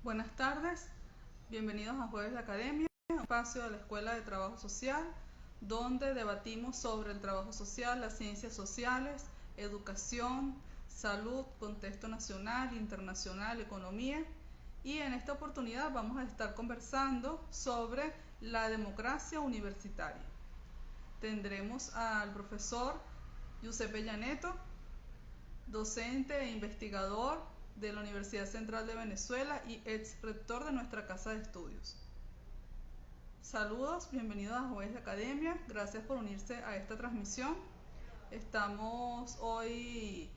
Buenas tardes, bienvenidos a Jueves de Academia, un espacio de la Escuela de Trabajo Social, donde debatimos sobre el trabajo social, las ciencias sociales, educación, salud, contexto nacional, internacional, economía. Y en esta oportunidad vamos a estar conversando sobre la democracia universitaria. Tendremos al profesor Giuseppe Llaneto, docente e investigador de la Universidad Central de Venezuela y ex rector de nuestra casa de estudios. Saludos, bienvenidos a Jueves de Academia, gracias por unirse a esta transmisión. Estamos hoy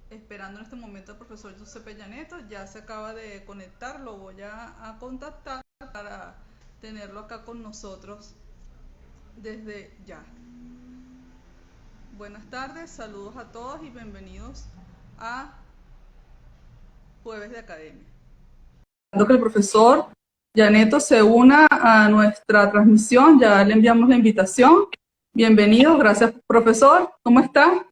esperando en este momento al profesor Giuseppe Llaneto, ya se acaba de conectar, lo voy a contactar para tenerlo acá con nosotros desde ya. Buenas tardes, saludos a todos y bienvenidos a Jueves de Academia. Que el profesor Llaneto se una a nuestra transmisión, ya le enviamos la invitación. Bienvenido, gracias profesor, ¿cómo está?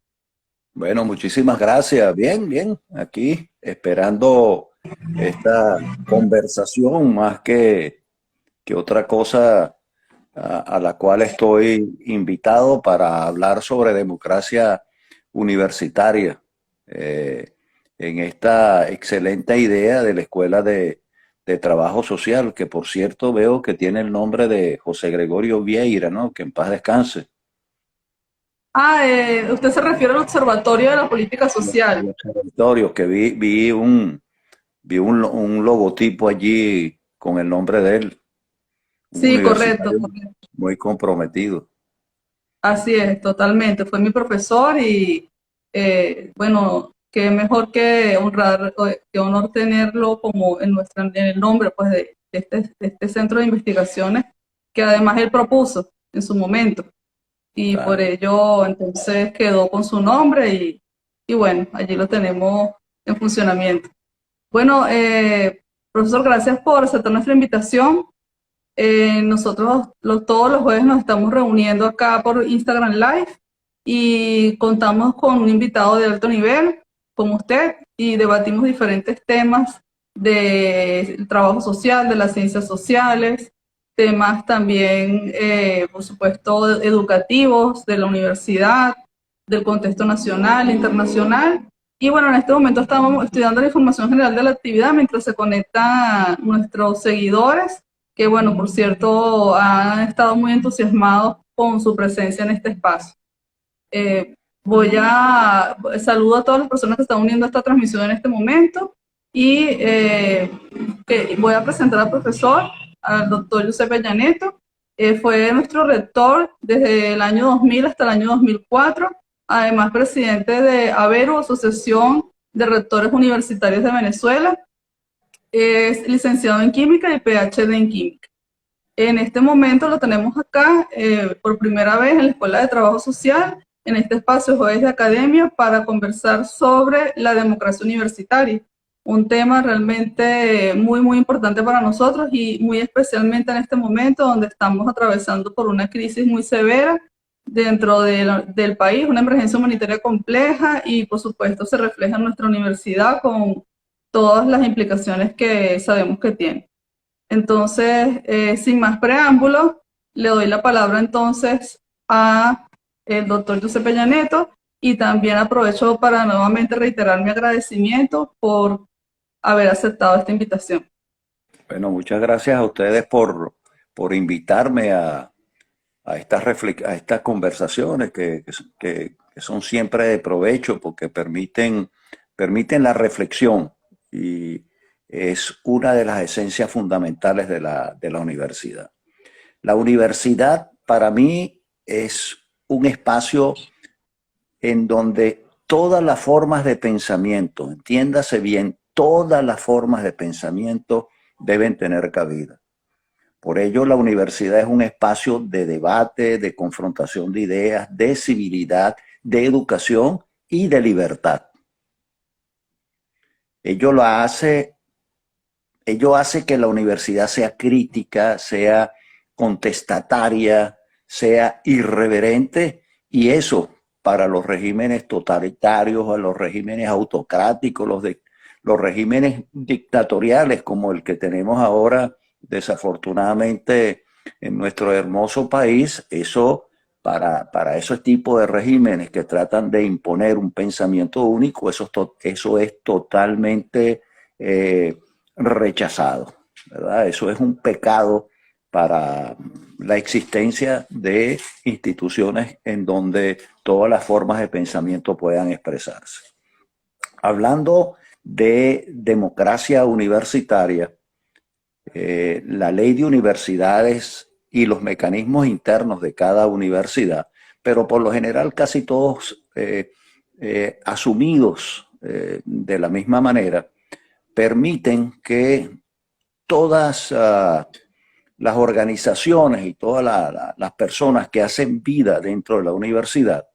Bueno, muchísimas gracias. Bien, bien, aquí esperando esta conversación más que otra cosa a la cual estoy invitado para hablar sobre democracia universitaria, en esta excelente idea de la Escuela de Trabajo Social, que por cierto veo que tiene el nombre de José Gregorio Vieira, ¿no? Que en paz descanse. Usted se refiere al Observatorio de la Política Social. Los territorios que vi un logotipo allí con el nombre de él, un Sí, correcto, universitario correcto. muy comprometido. Así es, totalmente. Fue mi profesor y bueno, qué mejor que honrar, que honor tenerlo como en el nombre pues de este centro de investigaciones que además él propuso en su momento y por Claro. ello entonces quedó con su nombre y bueno, allí lo tenemos en funcionamiento. Bueno, profesor, gracias por aceptar nuestra invitación. Nosotros todos los jueves nos estamos reuniendo acá por Instagram Live y contamos con un invitado de alto nivel, como usted, y debatimos diferentes temas del trabajo social, de las ciencias sociales, temas también, por supuesto, educativos, de la universidad, del contexto nacional, internacional. Y bueno, en este momento estamos estudiando la información general de la actividad mientras se conectan nuestros seguidores que bueno, por cierto, han estado muy entusiasmados con su presencia en este espacio. Eh, Saludo a todas las personas que están uniendo a esta transmisión en este momento y voy a presentar al profesor, al doctor Giuseppe Llaneto. Fue nuestro rector desde el año 2000 hasta el año 2004, además presidente de AVERU, Asociación de Rectores Universitarios de Venezuela. Es licenciado en Química y PhD en Química. En este momento lo tenemos acá por primera vez en la Escuela de Trabajo Social, en este espacio Jueves de Academia, para conversar sobre la democracia universitaria, un tema realmente muy, muy importante para nosotros y muy especialmente en este momento donde estamos atravesando por una crisis muy severa dentro del país, una emergencia humanitaria compleja y por supuesto se refleja en nuestra universidad con todas las implicaciones que sabemos que tiene. Entonces, sin más preámbulos, le doy la palabra entonces a el doctor Giuseppe Llaneto y también aprovecho para nuevamente reiterar mi agradecimiento por haber aceptado esta invitación. Bueno, muchas gracias a ustedes por invitarme a estas conversaciones que son siempre de provecho porque permiten la reflexión y es una de las esencias fundamentales de la universidad. La universidad para mí es un espacio en donde todas las formas de pensamiento, entiéndase bien, todas las formas de pensamiento deben tener cabida. Por ello, la universidad es un espacio de debate, de confrontación de ideas, de civilidad, de educación y de libertad. Ello lo hace, ello hace que la universidad sea crítica, sea contestataria, sea irreverente, y eso para los regímenes totalitarios, a los regímenes autocráticos, los regímenes dictatoriales como el que tenemos ahora, desafortunadamente, en nuestro hermoso país, eso para esos tipos de regímenes que tratan de imponer un pensamiento único, eso es totalmente rechazado, ¿verdad? Eso es un pecado para la existencia de instituciones en donde todas las formas de pensamiento puedan expresarse. Hablando de democracia universitaria, la ley de universidades y los mecanismos internos de cada universidad, pero por lo general casi todos asumidos de la misma manera, permiten que todas las organizaciones y todas las personas que hacen vida dentro de la universidad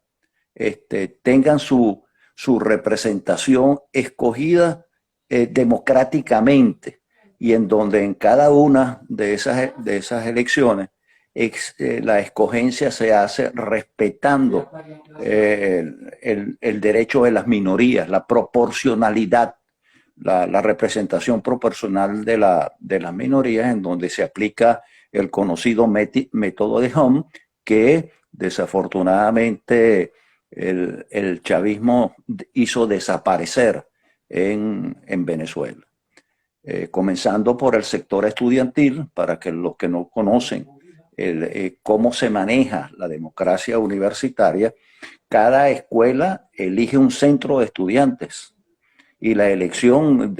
tengan su representación escogida democráticamente, y en donde en cada una de esas elecciones la escogencia se hace respetando el derecho de las minorías, la proporcionalidad, la representación proporcional de las minorías, en donde se aplica el conocido método de Home, que desafortunadamente el chavismo hizo desaparecer en Venezuela. Comenzando por el sector estudiantil, para que los que no conocen cómo se maneja la democracia universitaria, cada escuela elige un centro de estudiantes y la elección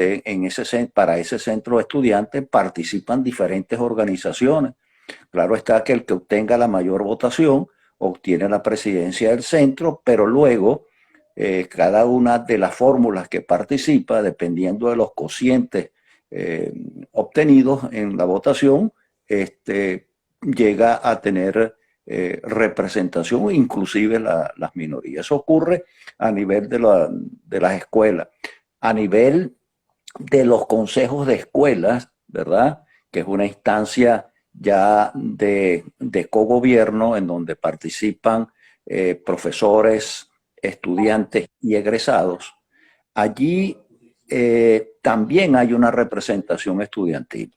para ese centro de estudiantes participan diferentes organizaciones. Claro está que el que obtenga la mayor votación obtiene la presidencia del centro, pero luego cada una de las fórmulas que participa, dependiendo de los cocientes obtenidos en la votación, llega a tener representación, inclusive las minorías. Eso ocurre a nivel de las escuelas. A nivel de los consejos de escuelas, ¿verdad? Que es una instancia ya de cogobierno en donde participan profesores, estudiantes y egresados. Allí también hay una representación estudiantil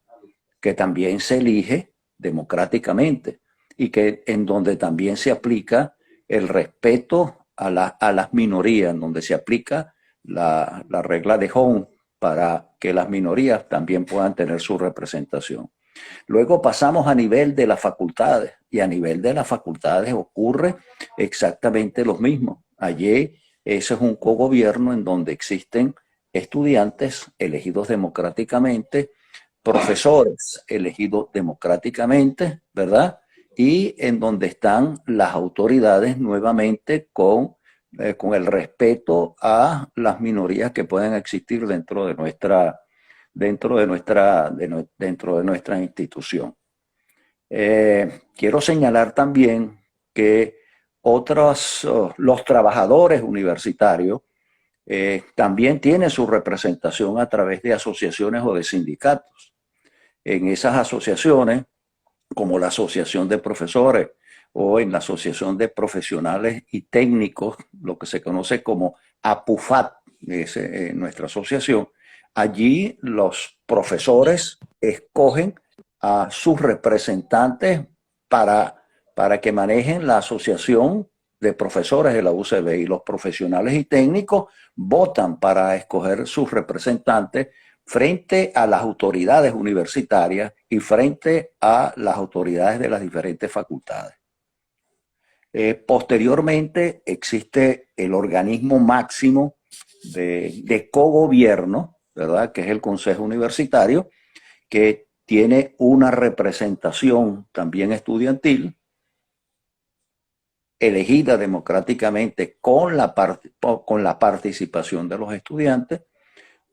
que también se elige democráticamente y que en donde también se aplica el respeto a las minorías, en donde se aplica la regla de Home para que las minorías también puedan tener su representación. Luego pasamos a nivel de las facultades, y a nivel de las facultades ocurre exactamente lo mismo. Allí ese es un cogobierno en donde existen estudiantes elegidos democráticamente, profesores elegidos democráticamente, ¿verdad? Y en donde están las autoridades nuevamente con el respeto a las minorías que pueden existir dentro de nuestra institución. Quiero señalar también que los trabajadores universitarios también tienen su representación a través de asociaciones o de sindicatos. En esas asociaciones, como la Asociación de Profesores o en la Asociación de Profesionales y Técnicos, lo que se conoce como APUFAT, es nuestra asociación, allí los profesores escogen a sus representantes para que manejen la asociación de profesores de la UCB, y los profesionales y técnicos votan para escoger sus representantes frente a las autoridades universitarias y frente a las autoridades de las diferentes facultades. Posteriormente existe el organismo máximo de cogobierno, ¿verdad? Que es el Consejo Universitario, que tiene una representación también estudiantil, elegida democráticamente con la participación de los estudiantes,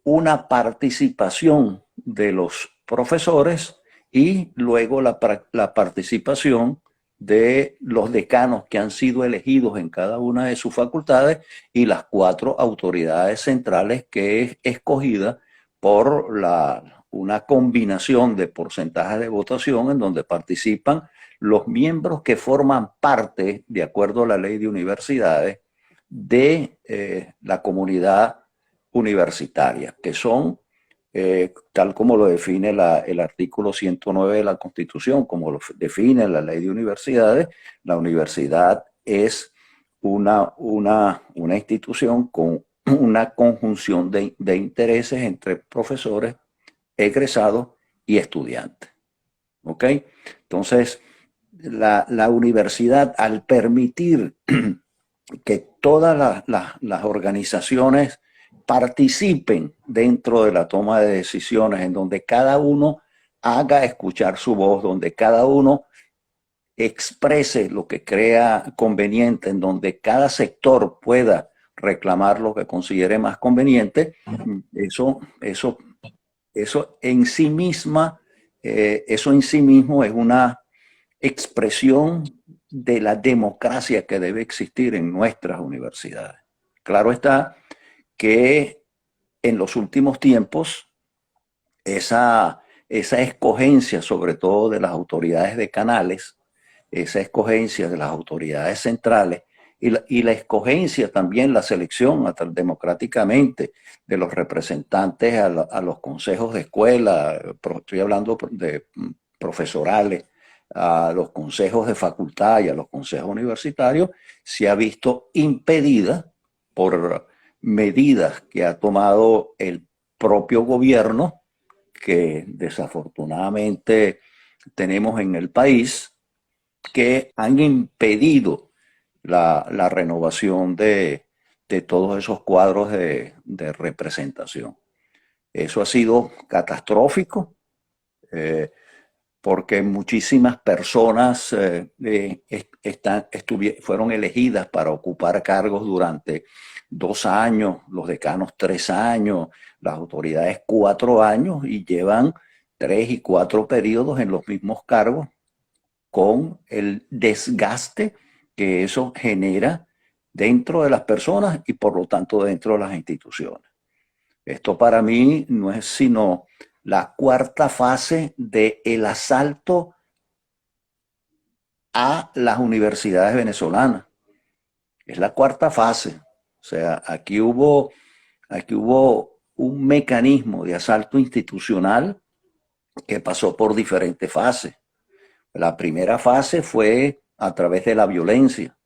una participación de los profesores y luego la participación de los decanos que han sido elegidos en cada una de sus facultades y las 4 autoridades centrales que es escogida por una combinación de porcentajes de votación en donde participan los miembros que forman parte, de acuerdo a la ley de universidades, de la comunidad universitarias, que son, tal como lo define el artículo 109 de la Constitución, como lo define la ley de universidades. La universidad es una institución con una conjunción de intereses entre profesores, egresados y estudiantes. ¿Ok? Entonces, la universidad, al permitir que todas las organizaciones participen dentro de la toma de decisiones, en donde cada uno haga escuchar su voz, donde cada uno exprese lo que crea conveniente, en donde cada sector pueda reclamar lo que considere más conveniente, eso en sí misma, eso en sí mismo es una expresión de la democracia que debe existir en nuestras universidades. Claro está que en los últimos tiempos esa escogencia, sobre todo de las autoridades decanales, esa escogencia de las autoridades centrales y la escogencia también, la selección democráticamente de los representantes a los consejos de escuela, estoy hablando de profesorales, a los consejos de facultad y a los consejos universitarios, se ha visto impedida por medidas que ha tomado el propio gobierno, que desafortunadamente tenemos en el país, que han impedido la renovación de todos esos cuadros de representación. Eso ha sido catastrófico, porque muchísimas personas fueron elegidas para ocupar cargos durante 2 años, los decanos 3 años, las autoridades 4 años, y llevan 3 y 4 periodos en los mismos cargos, con el desgaste que eso genera dentro de las personas y por lo tanto dentro de las instituciones. Esto para mí no es sino la cuarta fase del asalto a las universidades venezolanas. Es la cuarta fase. O sea, aquí hubo un mecanismo de asalto institucional que pasó por diferentes fases. La primera fase fue a través de la violencia.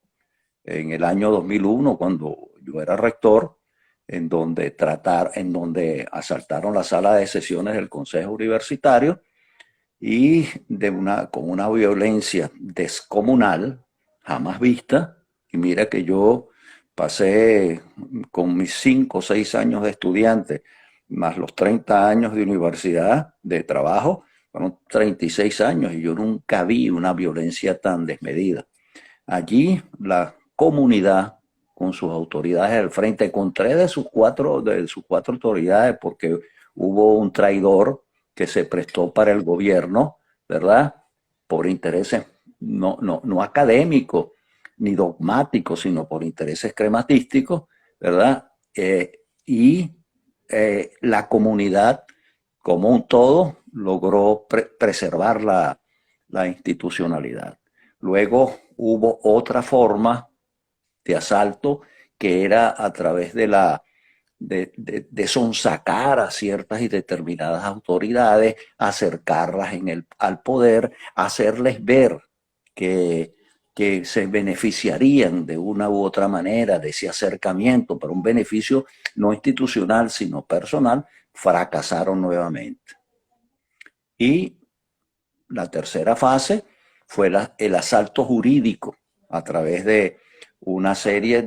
En el año 2001, cuando yo era rector, en donde asaltaron la sala de sesiones del Consejo Universitario y con una violencia descomunal, jamás vista. Y mira que yo pasé con mis 5 o 6 años de estudiante, más los 30 años de universidad, de trabajo, fueron 36 años y yo nunca vi una violencia tan desmedida. Allí la comunidad, con sus autoridades al frente, con 3 de sus 4 autoridades, porque hubo un traidor que se prestó para el gobierno, ¿verdad? Por intereses no académicos ni dogmáticos, sino por intereses crematísticos, ¿verdad? La comunidad como un todo logró preservar la institucionalidad. Luego hubo otra forma de asalto, que era a través de sonsacar a ciertas y determinadas autoridades, acercarlas al poder, hacerles ver que se beneficiarían de una u otra manera de ese acercamiento para un beneficio no institucional, sino personal. Fracasaron nuevamente. Y la tercera fase fue el asalto jurídico a través de una serie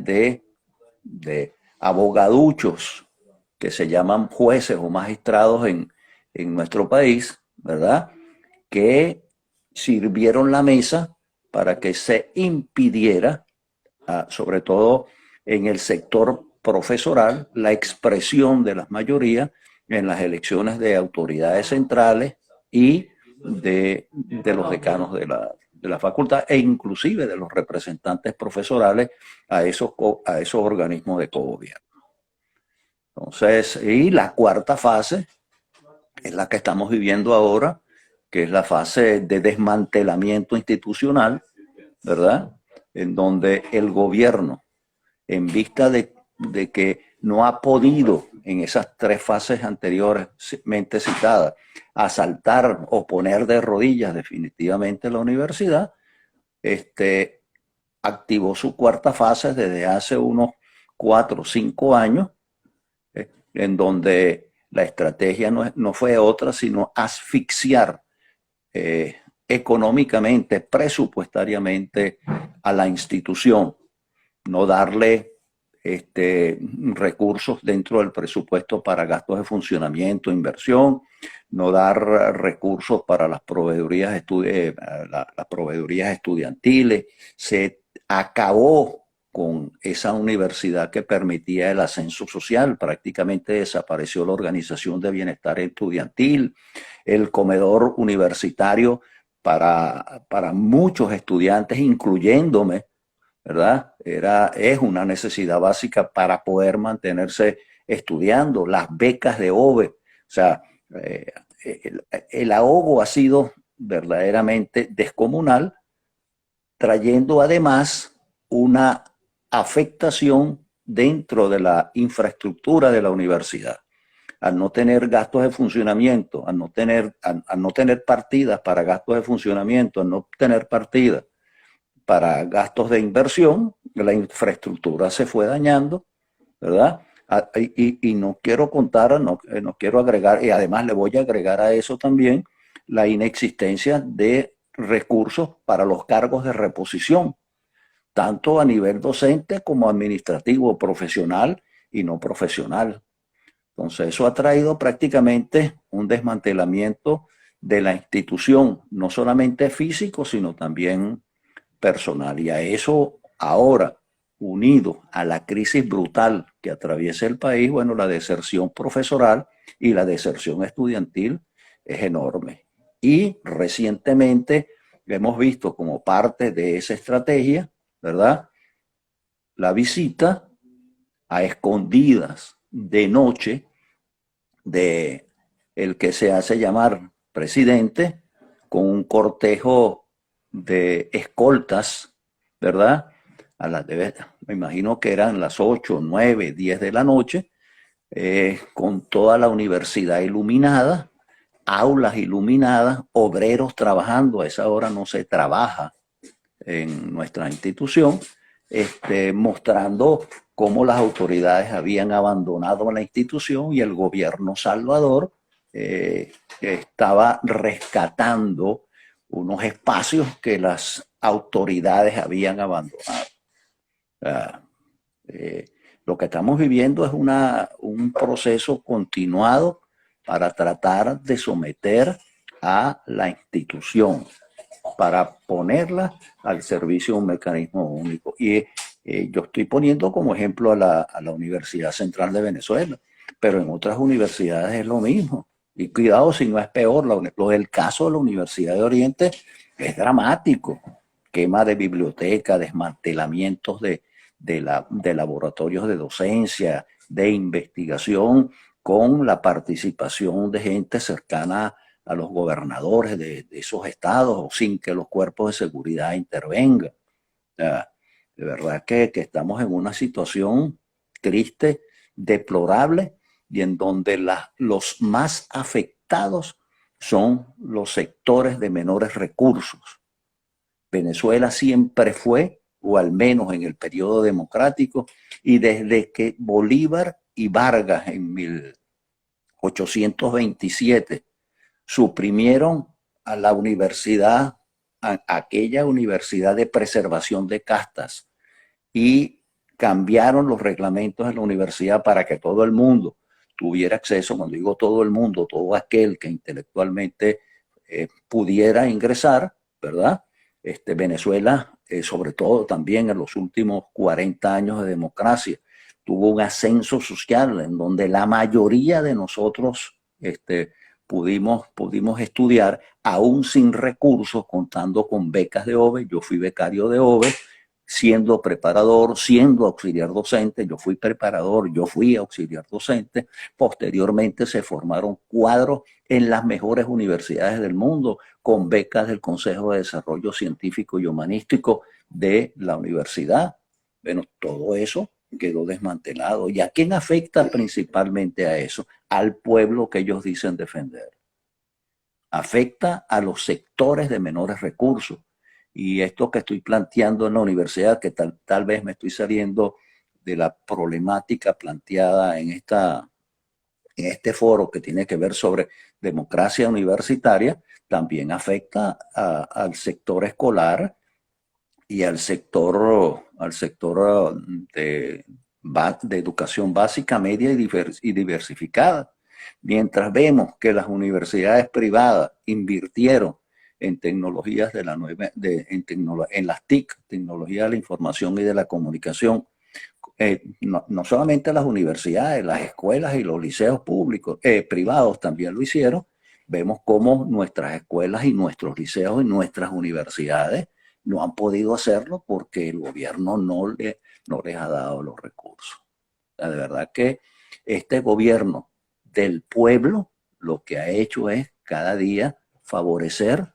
de abogaduchos que se llaman jueces o magistrados en nuestro país, ¿verdad? Que sirvieron la mesa para que se impidiera, sobre todo en el sector profesoral, la expresión de las mayorías en las elecciones de autoridades centrales y de los decanos de la facultad, e inclusive de los representantes profesorales a esos organismos de cogobierno. Entonces, y la cuarta fase es la que estamos viviendo ahora, que es la fase de desmantelamiento institucional, ¿verdad? En donde el gobierno, en vista de que no ha podido en esas tres fases anteriormente citadas, asaltar o poner de rodillas definitivamente la universidad, activó su cuarta fase desde hace unos 4 o 5 años, en donde la estrategia no fue otra sino asfixiar económicamente, presupuestariamente a la institución, no darle recursos dentro del presupuesto para gastos de funcionamiento, inversión, no dar recursos para las proveedurías, las proveedurías estudiantiles. Se acabó con esa universidad que permitía el ascenso social, prácticamente desapareció la organización de bienestar estudiantil, el comedor universitario para muchos estudiantes, incluyéndome, ¿verdad? Es una necesidad básica para poder mantenerse estudiando, las becas de OVE, o sea, el ahogo ha sido verdaderamente descomunal, trayendo además una afectación dentro de la infraestructura de la universidad. Al no tener gastos de funcionamiento, al no tener partidas para gastos de funcionamiento, al no tener partidas para gastos de inversión, la infraestructura se fue dañando, ¿verdad? Y no quiero contar, no quiero agregar, y además le voy a agregar a eso también la inexistencia de recursos para los cargos de reposición, tanto a nivel docente como administrativo, profesional y no profesional. Entonces, eso ha traído prácticamente un desmantelamiento de la institución, no solamente físico, sino también personal. Y a eso ahora, unido a la crisis brutal que atraviesa el país, bueno, la deserción profesoral y la deserción estudiantil es enorme. Y recientemente hemos visto como parte de esa estrategia, ¿verdad? La visita a escondidas de noche de el que se hace llamar presidente, con un cortejo de escoltas, ¿verdad? Me imagino que eran las 8, 9, 10 de la noche, con toda la universidad iluminada, aulas iluminadas, obreros trabajando. A esa hora no se trabaja en nuestra institución, mostrando cómo las autoridades habían abandonado la institución y el gobierno Salvador estaba rescatando unos espacios que las autoridades habían abandonado. Lo que estamos viviendo es un proceso continuado para tratar de someter a la institución, para ponerla al servicio de un mecanismo único. Y yo estoy poniendo como ejemplo a la Universidad Central de Venezuela, pero en otras universidades es lo mismo. Y cuidado si no es peor, el caso de la Universidad de Oriente es dramático. Quema de bibliotecas, desmantelamientos de laboratorios de docencia, de investigación, con la participación de gente cercana a los gobernadores de esos estados, sin que los cuerpos de seguridad intervengan. De verdad que estamos en una situación triste, deplorable, y en donde los más afectados son los sectores de menores recursos. Venezuela siempre fue, o al menos en el periodo democrático, y desde que Bolívar y Vargas en 1827 suprimieron a la universidad, a aquella universidad de preservación de castas, y cambiaron los reglamentos de la universidad para que todo el mundo tuviera acceso. Cuando digo todo el mundo, todo aquel que intelectualmente pudiera ingresar, ¿verdad? Venezuela, sobre todo también en los últimos 40 años de democracia, tuvo un ascenso social en donde la mayoría de nosotros pudimos estudiar aún sin recursos, contando con becas de OVE. Yo fui becario de OVE, siendo preparador, siendo auxiliar docente. Yo fui preparador, yo fui auxiliar docente. Posteriormente se formaron cuadros en las mejores universidades del mundo, con becas del Consejo de Desarrollo Científico y Humanístico de la universidad. Bueno, todo eso quedó desmantelado. ¿Y a quién afecta principalmente a eso? Al pueblo que ellos dicen defender. Afecta a los sectores de menores recursos. Y esto que estoy planteando en la universidad, que tal vez me estoy saliendo de la problemática planteada en este foro que tiene que ver sobre democracia universitaria, también afecta al sector escolar y al sector de educación básica, media y diversificada. Mientras vemos que las universidades privadas invirtieron en tecnologías de la nueva, en las TIC, tecnología de la información y de la comunicación, no solamente las universidades, las escuelas y los liceos públicos, privados también lo hicieron. Vemos cómo nuestras escuelas y nuestros liceos y nuestras universidades no han podido hacerlo porque el gobierno no les ha dado los recursos. De verdad que este gobierno del pueblo lo que ha hecho es cada día favorecer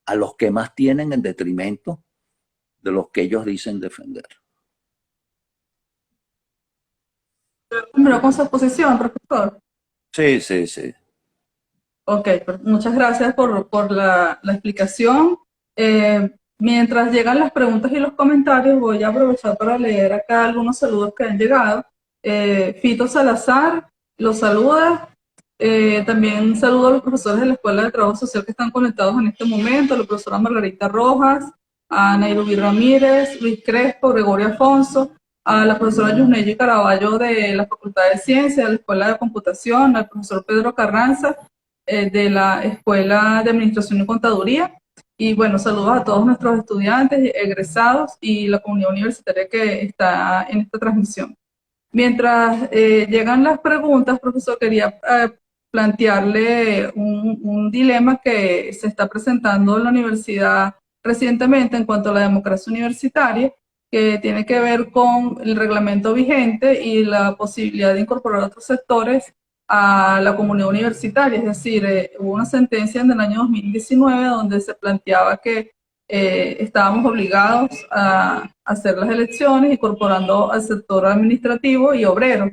a los que más tienen en detrimento de los que ellos dicen defender. Pero con su exposición, profesor. Sí, sí, sí. Ok, pues muchas gracias por la explicación. Mientras llegan las preguntas y los comentarios, voy a aprovechar para leer acá algunos saludos que han llegado. Fito Salazar los saluda. También saludo a los profesores de la Escuela de Trabajo Social que están conectados en este momento, a la profesora Margarita Rojas, a Nairobi Ramírez, Luis Crespo, Gregorio Afonso, a la profesora Yusneyi Caraballo de la Facultad de Ciencias, de la Escuela de Computación, al profesor Pedro Carranza, de la Escuela de Administración y Contaduría. Y bueno, saludos a todos nuestros estudiantes, egresados y la comunidad universitaria que está en esta transmisión. Mientras llegan las preguntas, profesor, quería plantearle un dilema que se está presentando en la universidad recientemente en cuanto a la democracia universitaria, que tiene que ver con el reglamento vigente y la posibilidad de incorporar otros sectores a la comunidad universitaria. Es decir, hubo una sentencia en el año 2019 donde se planteaba que estábamos obligados a hacer las elecciones incorporando al sector administrativo y obrero.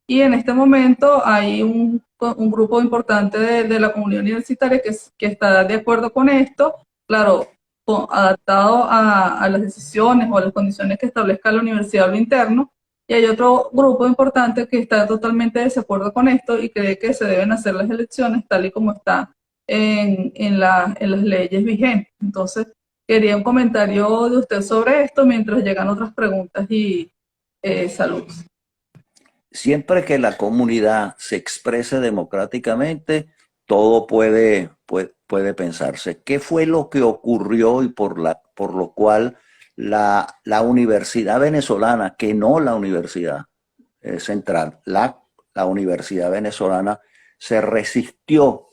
Y en este momento hay un grupo importante de la comunidad universitaria que está de acuerdo con esto, claro, adaptado a las decisiones o a las condiciones que establezca la universidad a lo interno. Y hay otro grupo importante que está totalmente de desacuerdo con esto y cree que se deben hacer las elecciones tal y como está en las leyes vigentes. Entonces, quería un comentario de usted sobre esto mientras llegan otras preguntas y saludos. Siempre que la comunidad se exprese democráticamente, todo puede pensarse. ¿Qué fue lo que ocurrió y por lo cual la universidad venezolana, que no la universidad central, la universidad venezolana se resistió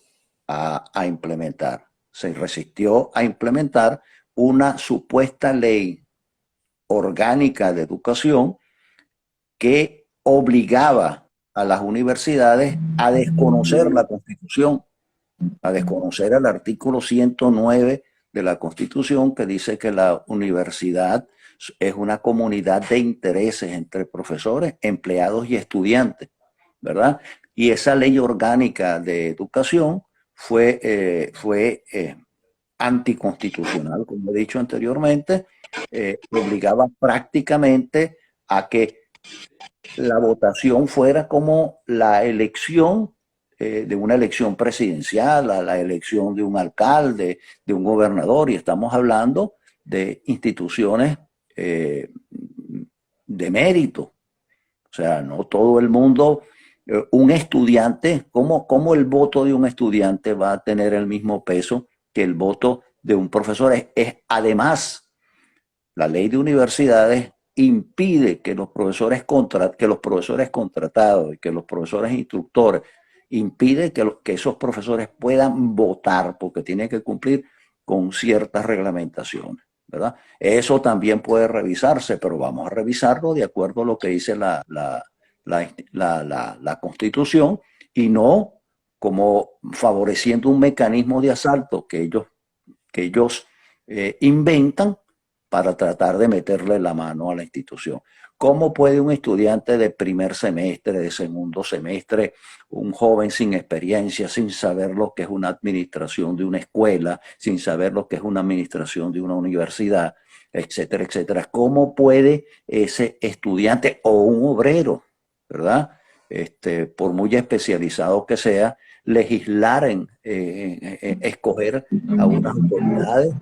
a implementar? Se resistió a implementar una supuesta ley orgánica de educación que obligaba a las universidades a desconocer la Constitución, a desconocer el artículo 109 de la Constitución, que dice que la universidad es una comunidad de intereses entre profesores, empleados y estudiantes, ¿verdad? Y esa ley orgánica de educación fue anticonstitucional, como he dicho anteriormente, obligaba prácticamente a que la votación fuera como la elección de una elección presidencial, a la elección de un alcalde, de un gobernador, y estamos hablando de instituciones de mérito. O sea, no todo el mundo, un estudiante, ¿cómo el voto de un estudiante va a tener el mismo peso que el voto de un profesor? Además, la ley de universidades impide que los profesores contratados y que los profesores instructores impide que esos profesores puedan votar porque tienen que cumplir con ciertas reglamentaciones, ¿verdad? Eso también puede revisarse, pero vamos a revisarlo de acuerdo a lo que dice la Constitución y no como favoreciendo un mecanismo de asalto que ellos inventan para tratar de meterle la mano a la institución. ¿Cómo puede un estudiante de primer semestre, de segundo semestre, un joven sin experiencia, sin saber lo que es una administración de una escuela, sin saber lo que es una administración de una universidad, etcétera, etcétera? ¿Cómo puede ese estudiante o un obrero, ¿verdad? Por muy especializado que sea, legislar escoger a unas autoridades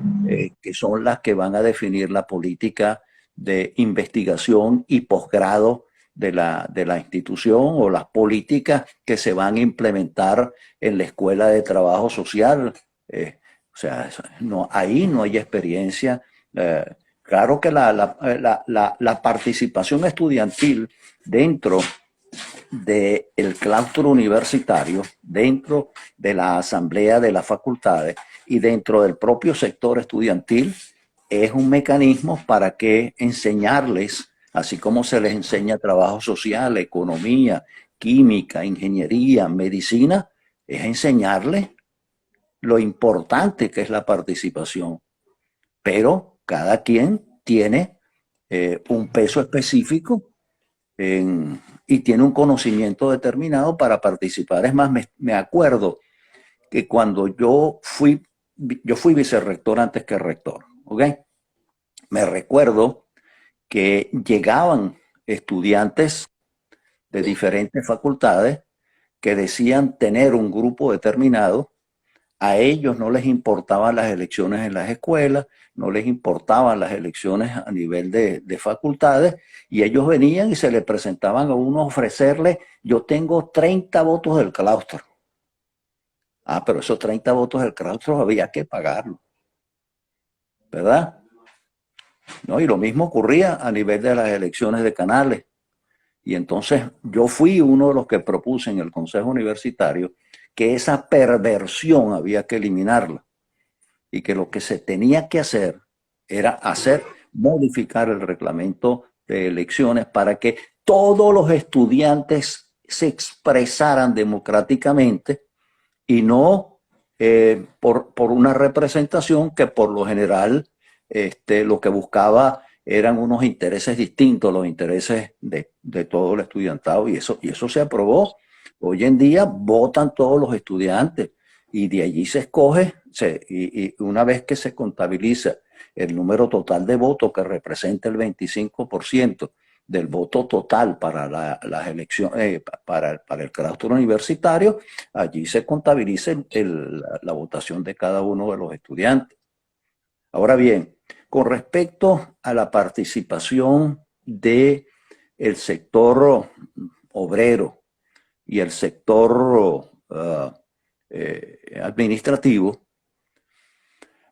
que son las que van a definir la política de investigación y posgrado de la institución o las políticas que se van a implementar en la escuela de trabajo social? O sea, no, ahí no hay experiencia. Claro que la participación estudiantil dentro del claustro universitario, dentro de la asamblea de las facultades y dentro del propio sector estudiantil, es un mecanismo para que enseñarles, así como se les enseña trabajo social, economía, química, ingeniería, medicina, es enseñarles lo importante que es la participación. Pero cada quien tiene un peso específico y tiene un conocimiento determinado para participar. Es más, me acuerdo que cuando yo fui vicerrector antes que rector, ¿ok? Me recuerdo que llegaban estudiantes de diferentes facultades que decían tener un grupo determinado. A ellos no les importaban las elecciones en las escuelas, no les importaban las elecciones a nivel de facultades, y ellos venían y se le presentaban a uno a ofrecerle: yo tengo 30 votos del claustro. Ah, pero esos 30 votos del claustro había que pagarlo, ¿verdad? ¿No? Y lo mismo ocurría a nivel de las elecciones de canales. Y entonces yo fui uno de los que propuse en el Consejo Universitario que esa perversión había que eliminarla y que lo que se tenía que hacer era modificar el reglamento de elecciones para que todos los estudiantes se expresaran democráticamente y no por una representación que por lo general lo que buscaba eran unos intereses distintos, los intereses de todo el estudiantado, y eso se aprobó. Hoy en día votan todos los estudiantes y de allí se escoge, y una vez que se contabiliza el número total de votos que representa el 25% del voto total para las elecciones, para el claustro universitario, allí se contabiliza la votación de cada uno de los estudiantes. Ahora bien, con respecto a la participación del sector obrero y el sector administrativo,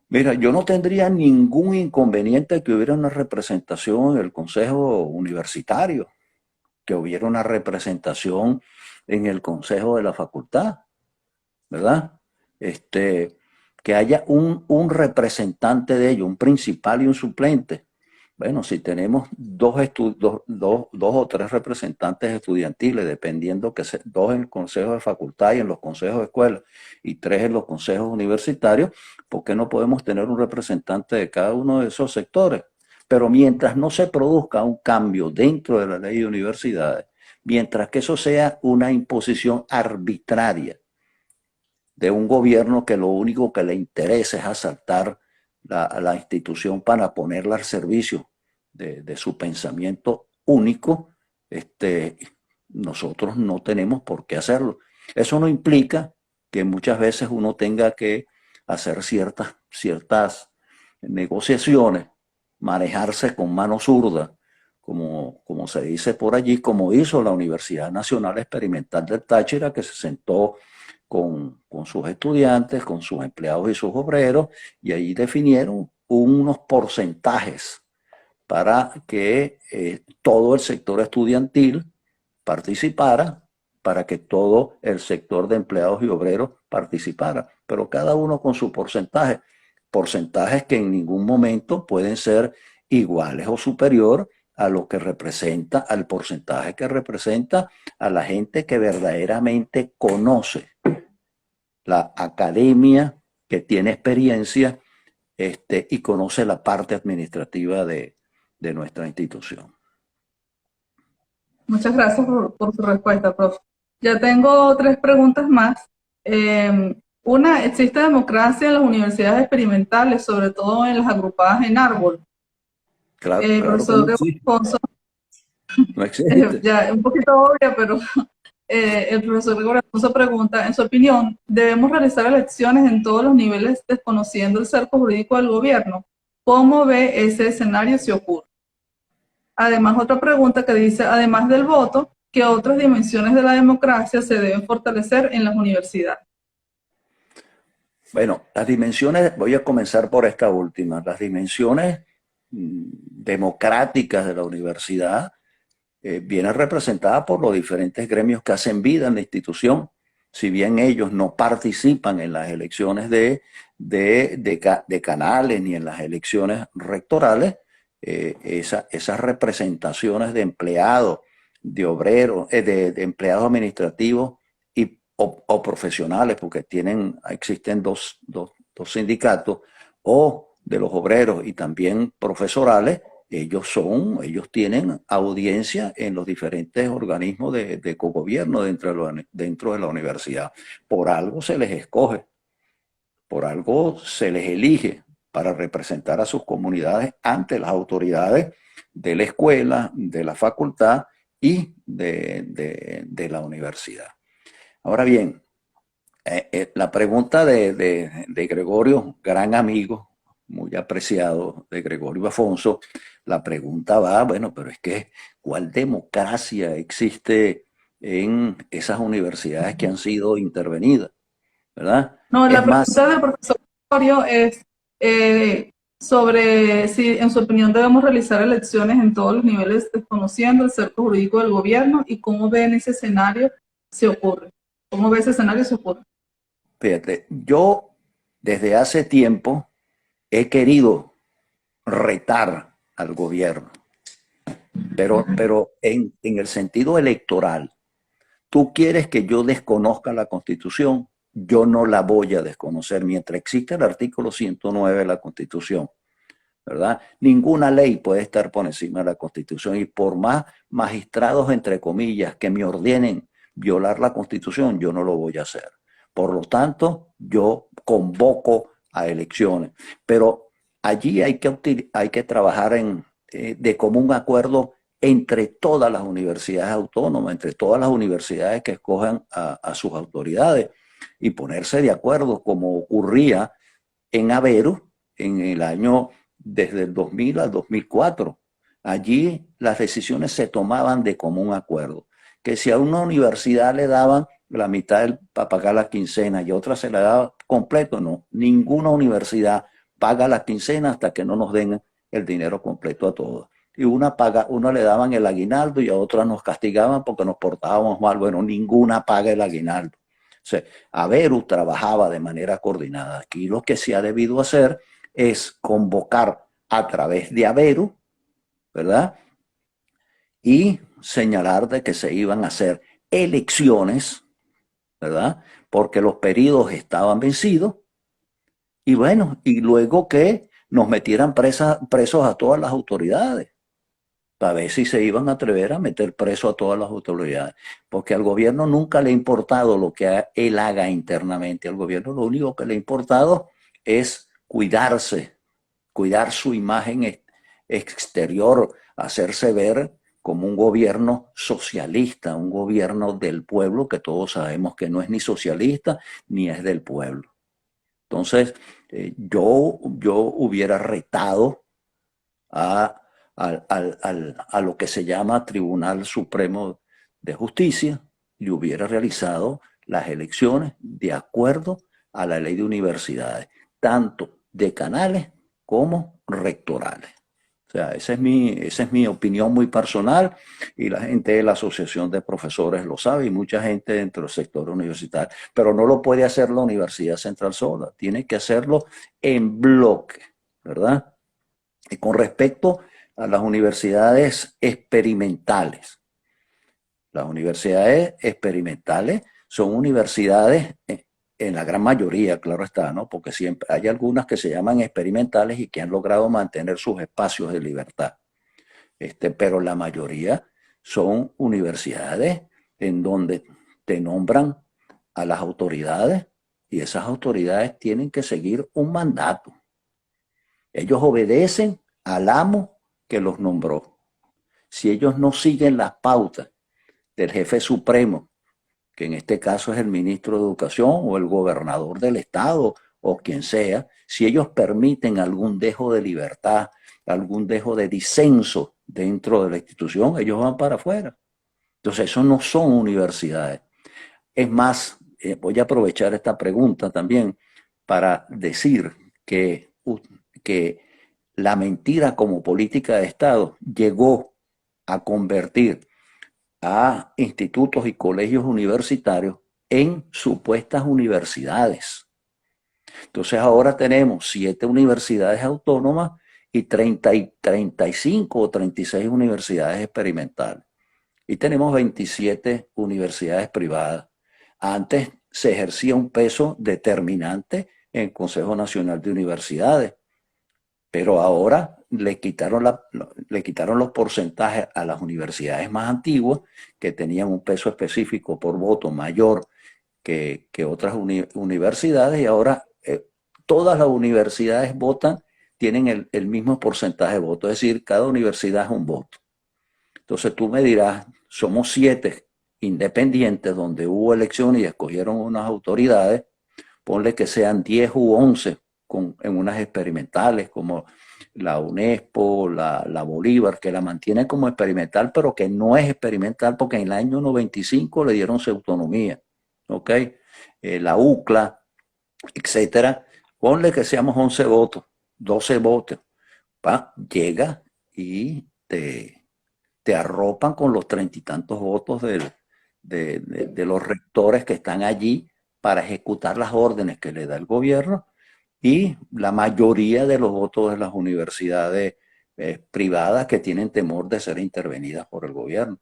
mira, yo no tendría ningún inconveniente que hubiera una representación en el Consejo Universitario, que hubiera una representación en el Consejo de la Facultad, ¿verdad? Que haya un representante de ellos, un principal y un suplente. Bueno, si tenemos dos o tres representantes estudiantiles, dependiendo que dos en el Consejo de Facultad y en los consejos de escuela, y tres en los consejos universitarios, ¿por qué no podemos tener un representante de cada uno de esos sectores? Pero mientras no se produzca un cambio dentro de la ley de universidades, mientras que eso sea una imposición arbitraria de un gobierno que lo único que le interesa es asaltar la institución para ponerla al servicio de su pensamiento único, nosotros no tenemos por qué hacerlo. Eso no implica que muchas veces uno tenga que hacer ciertas negociaciones, manejarse con mano zurda, como se dice por allí, como hizo la Universidad Nacional Experimental del Táchira, que se sentó con sus estudiantes, con sus empleados y sus obreros, y ahí definieron unos porcentajes para que todo el sector estudiantil participara, para que todo el sector de empleados y obreros participara, pero cada uno con su porcentaje, porcentajes que en ningún momento pueden ser iguales o superior a lo que representa, al porcentaje que representa a la gente que verdaderamente conoce la academia, que tiene experiencia y conoce la parte administrativa de nuestra institución. Muchas gracias por su respuesta, profe. Ya tengo tres preguntas más. Una, ¿existe democracia en las universidades experimentales, sobre todo en las agrupadas en árbol? Claro, claro que no Profesor existe. Alfonso, No existe. ya un poquito obvia, pero el profesor Gregorio Alfonso pregunta, en su opinión, ¿debemos realizar elecciones en todos los niveles desconociendo el cerco jurídico del gobierno? ¿Cómo ve ese escenario si ocurre? Además, otra pregunta que dice, además del voto, ¿qué otras dimensiones de la democracia se deben fortalecer en las universidades? Bueno, las dimensiones, voy a comenzar por esta última, las dimensiones democráticas de la universidad vienen representadas por los diferentes gremios que hacen vida en la institución. Si bien ellos no participan en las elecciones de canales ni en las elecciones rectorales, esas representaciones de empleados, de obreros, de empleados administrativos o profesionales, porque existen dos sindicatos, o de los obreros y también profesorales, ellos tienen audiencia en los diferentes organismos de cogobierno dentro de la universidad. Por algo se les escoge, por algo se les elige para representar a sus comunidades ante las autoridades de la escuela, de la facultad y de la universidad. Ahora bien, la pregunta de Gregorio, gran amigo, muy apreciado de Gregorio Afonso, la pregunta va, bueno, pero es que, ¿cuál democracia existe en esas universidades que han sido intervenidas? ¿Verdad? No, Es la más, pregunta del profesor Gregorio es sobre si, en su opinión, debemos realizar elecciones en todos los niveles desconociendo el cerco jurídico del gobierno y cómo ve en ese escenario si ocurre. ¿Cómo ve ese escenario si ocurre? fíjate, yo desde hace tiempo he querido retar al gobierno, pero en el sentido electoral. Tú quieres que yo desconozca la Constitución, yo no la voy a desconocer mientras exista el artículo 109 de la Constitución, ¿verdad? Ninguna ley puede estar por encima de la Constitución y por más magistrados, entre comillas, que me ordenen violar la Constitución, yo no lo voy a hacer. Por lo tanto, yo convoco a elecciones, pero allí hay que trabajar de común acuerdo entre todas las universidades autónomas, entre todas las universidades que escojan a sus autoridades y ponerse de acuerdo como ocurría en Aveiro en el año desde el 2000 al 2004. Allí las decisiones se tomaban de común acuerdo, que si a una universidad le daban la mitad para pagar la quincena y a otra se la daba completo, no, ninguna universidad paga la quincena hasta que no nos den el dinero completo a todos. Y una le daban el aguinaldo y a otra nos castigaban porque nos portábamos mal. Bueno, ninguna paga el aguinaldo. O sea, Averu trabajaba de manera coordinada. Aquí lo que se ha debido hacer es convocar a través de Averu, ¿verdad? Y señalar de que se iban a hacer elecciones, ¿verdad? Porque los periodos estaban vencidos y bueno, y luego que nos metieran presos a todas las autoridades para ver si se iban a atrever a meter preso a todas las autoridades, porque al gobierno nunca le ha importado lo que él haga internamente, al gobierno lo único que le ha importado es cuidarse, cuidar su imagen exterior, hacerse ver como un gobierno socialista, un gobierno del pueblo, que todos sabemos que no es ni socialista ni es del pueblo. Entonces, yo hubiera retado a a lo que se llama Tribunal Supremo de Justicia y hubiera realizado las elecciones de acuerdo a la ley de universidades, tanto decanales como rectorales. O sea, esa es mi opinión muy personal y la gente de la Asociación de Profesores lo sabe y mucha gente dentro del sector universitario, pero no lo puede hacer la Universidad Central sola, tiene que hacerlo en bloque, ¿verdad? Y con respecto a las universidades experimentales. Las universidades experimentales son universidades, en la gran mayoría, claro está, ¿no? Porque siempre hay algunas que se llaman experimentales y que han logrado mantener sus espacios de libertad. Pero la mayoría son universidades en donde te nombran a las autoridades y esas autoridades tienen que seguir un mandato. Ellos obedecen al amo que los nombró. Si ellos no siguen las pautas del jefe supremo, que en este caso es el ministro de Educación o el gobernador del estado o quien sea, si ellos permiten algún dejo de libertad, algún dejo de disenso dentro de la institución, ellos van para afuera. Entonces, eso no son universidades. Es más, voy a aprovechar esta pregunta también para decir que la mentira como política de Estado llegó a convertir a institutos y colegios universitarios en supuestas universidades. Entonces ahora tenemos 7 universidades autónomas y 35 o 36 universidades experimentales. Y tenemos 27 universidades privadas. Antes se ejercía un peso determinante en el Consejo Nacional de Universidades, pero ahora le quitaron los porcentajes a las universidades más antiguas, que tenían un peso específico por voto mayor que otras universidades, y ahora todas las universidades votan, tienen el mismo porcentaje de voto, es decir, cada universidad es un voto. Entonces tú me dirás, somos 7 independientes donde hubo elecciones y escogieron unas autoridades, ponle que sean 10 u 11 en unas experimentales como la UNESPO, la Bolívar, que la mantiene como experimental, pero que no es experimental porque en el año 95 le dieron su autonomía, ¿ok? La UCLA, etcétera. Ponle que seamos 11 votos, 12 votos, llega y te arropan con los 30 y tantos votos de los rectores que están allí para ejecutar las órdenes que le da el gobierno, y la mayoría de los votos de las universidades privadas que tienen temor de ser intervenidas por el gobierno.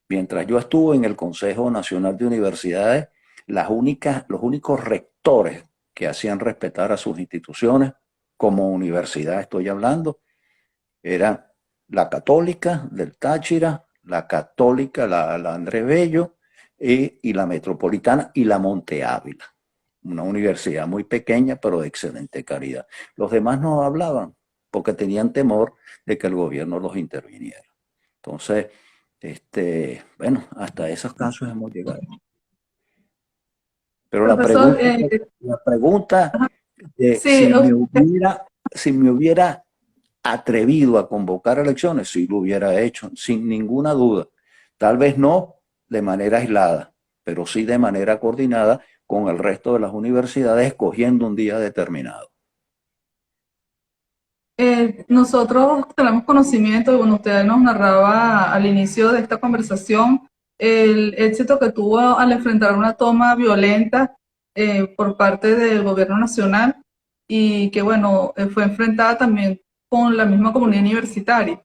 Mientras yo estuve en el Consejo Nacional de Universidades, los únicos rectores que hacían respetar a sus instituciones, como universidad estoy hablando, eran la Católica del Táchira, la Católica, la Andrés Bello, y la Metropolitana y la Monte Ávila. Una universidad muy pequeña, pero de excelente calidad. Los demás no hablaban porque tenían temor de que el gobierno los interviniera. Entonces, bueno, hasta esos casos hemos llegado. Pero Profesor, la pregunta de sí, si me hubiera atrevido a convocar elecciones, sí lo hubiera hecho, sin ninguna duda. Tal vez no de manera aislada, pero sí de manera coordinada con el resto de las universidades, escogiendo un día determinado. nosotros tenemos conocimiento, y bueno, usted nos narraba al inicio de esta conversación el éxito que tuvo al enfrentar una toma violenta por parte del gobierno nacional, y que bueno, fue enfrentada también con la misma comunidad universitaria.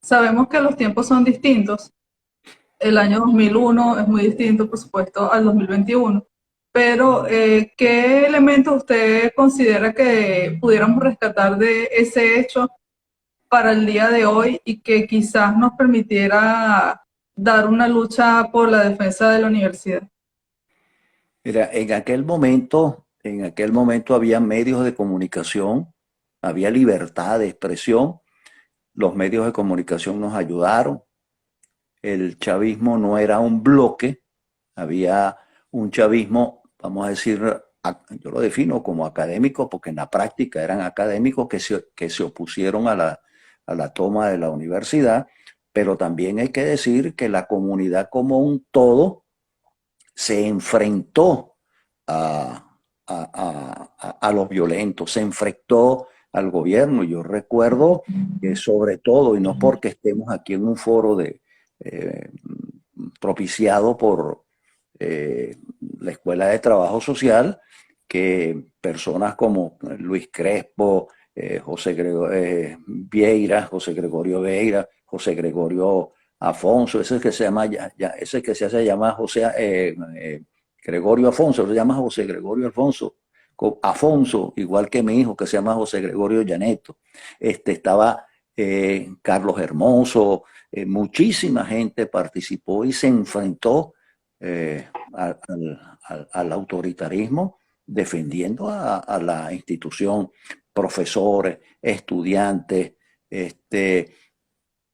Sabemos que los tiempos son distintos. El año 2001 es muy distinto, por supuesto, al 2021. Pero, ¿qué elementos usted considera que pudiéramos rescatar de ese hecho para el día de hoy y que quizás nos permitiera dar una lucha por la defensa de la universidad? Mira, en aquel momento había medios de comunicación, había libertad de expresión, los medios de comunicación nos ayudaron, el chavismo no era un bloque, había un chavismo, vamos a decir, yo lo defino como académico porque en la práctica eran académicos que se opusieron a la toma de la universidad, pero también hay que decir que la comunidad como un todo se enfrentó a los violentos, se enfrentó al gobierno. Yo recuerdo que sobre todo, y no porque estemos aquí en un foro propiciado por la Escuela de Trabajo Social, que personas como Luis Crespo, José Gregorio Vieira, José Gregorio Afonso, ese que se llama ese que se hace llamar Gregorio Afonso, se llama José Gregorio Afonso, igual que mi hijo que se llama José Gregorio Llaneto. Estaba Carlos Hermoso, muchísima gente participó y se enfrentó al autoritarismo defendiendo a la institución, profesores, estudiantes,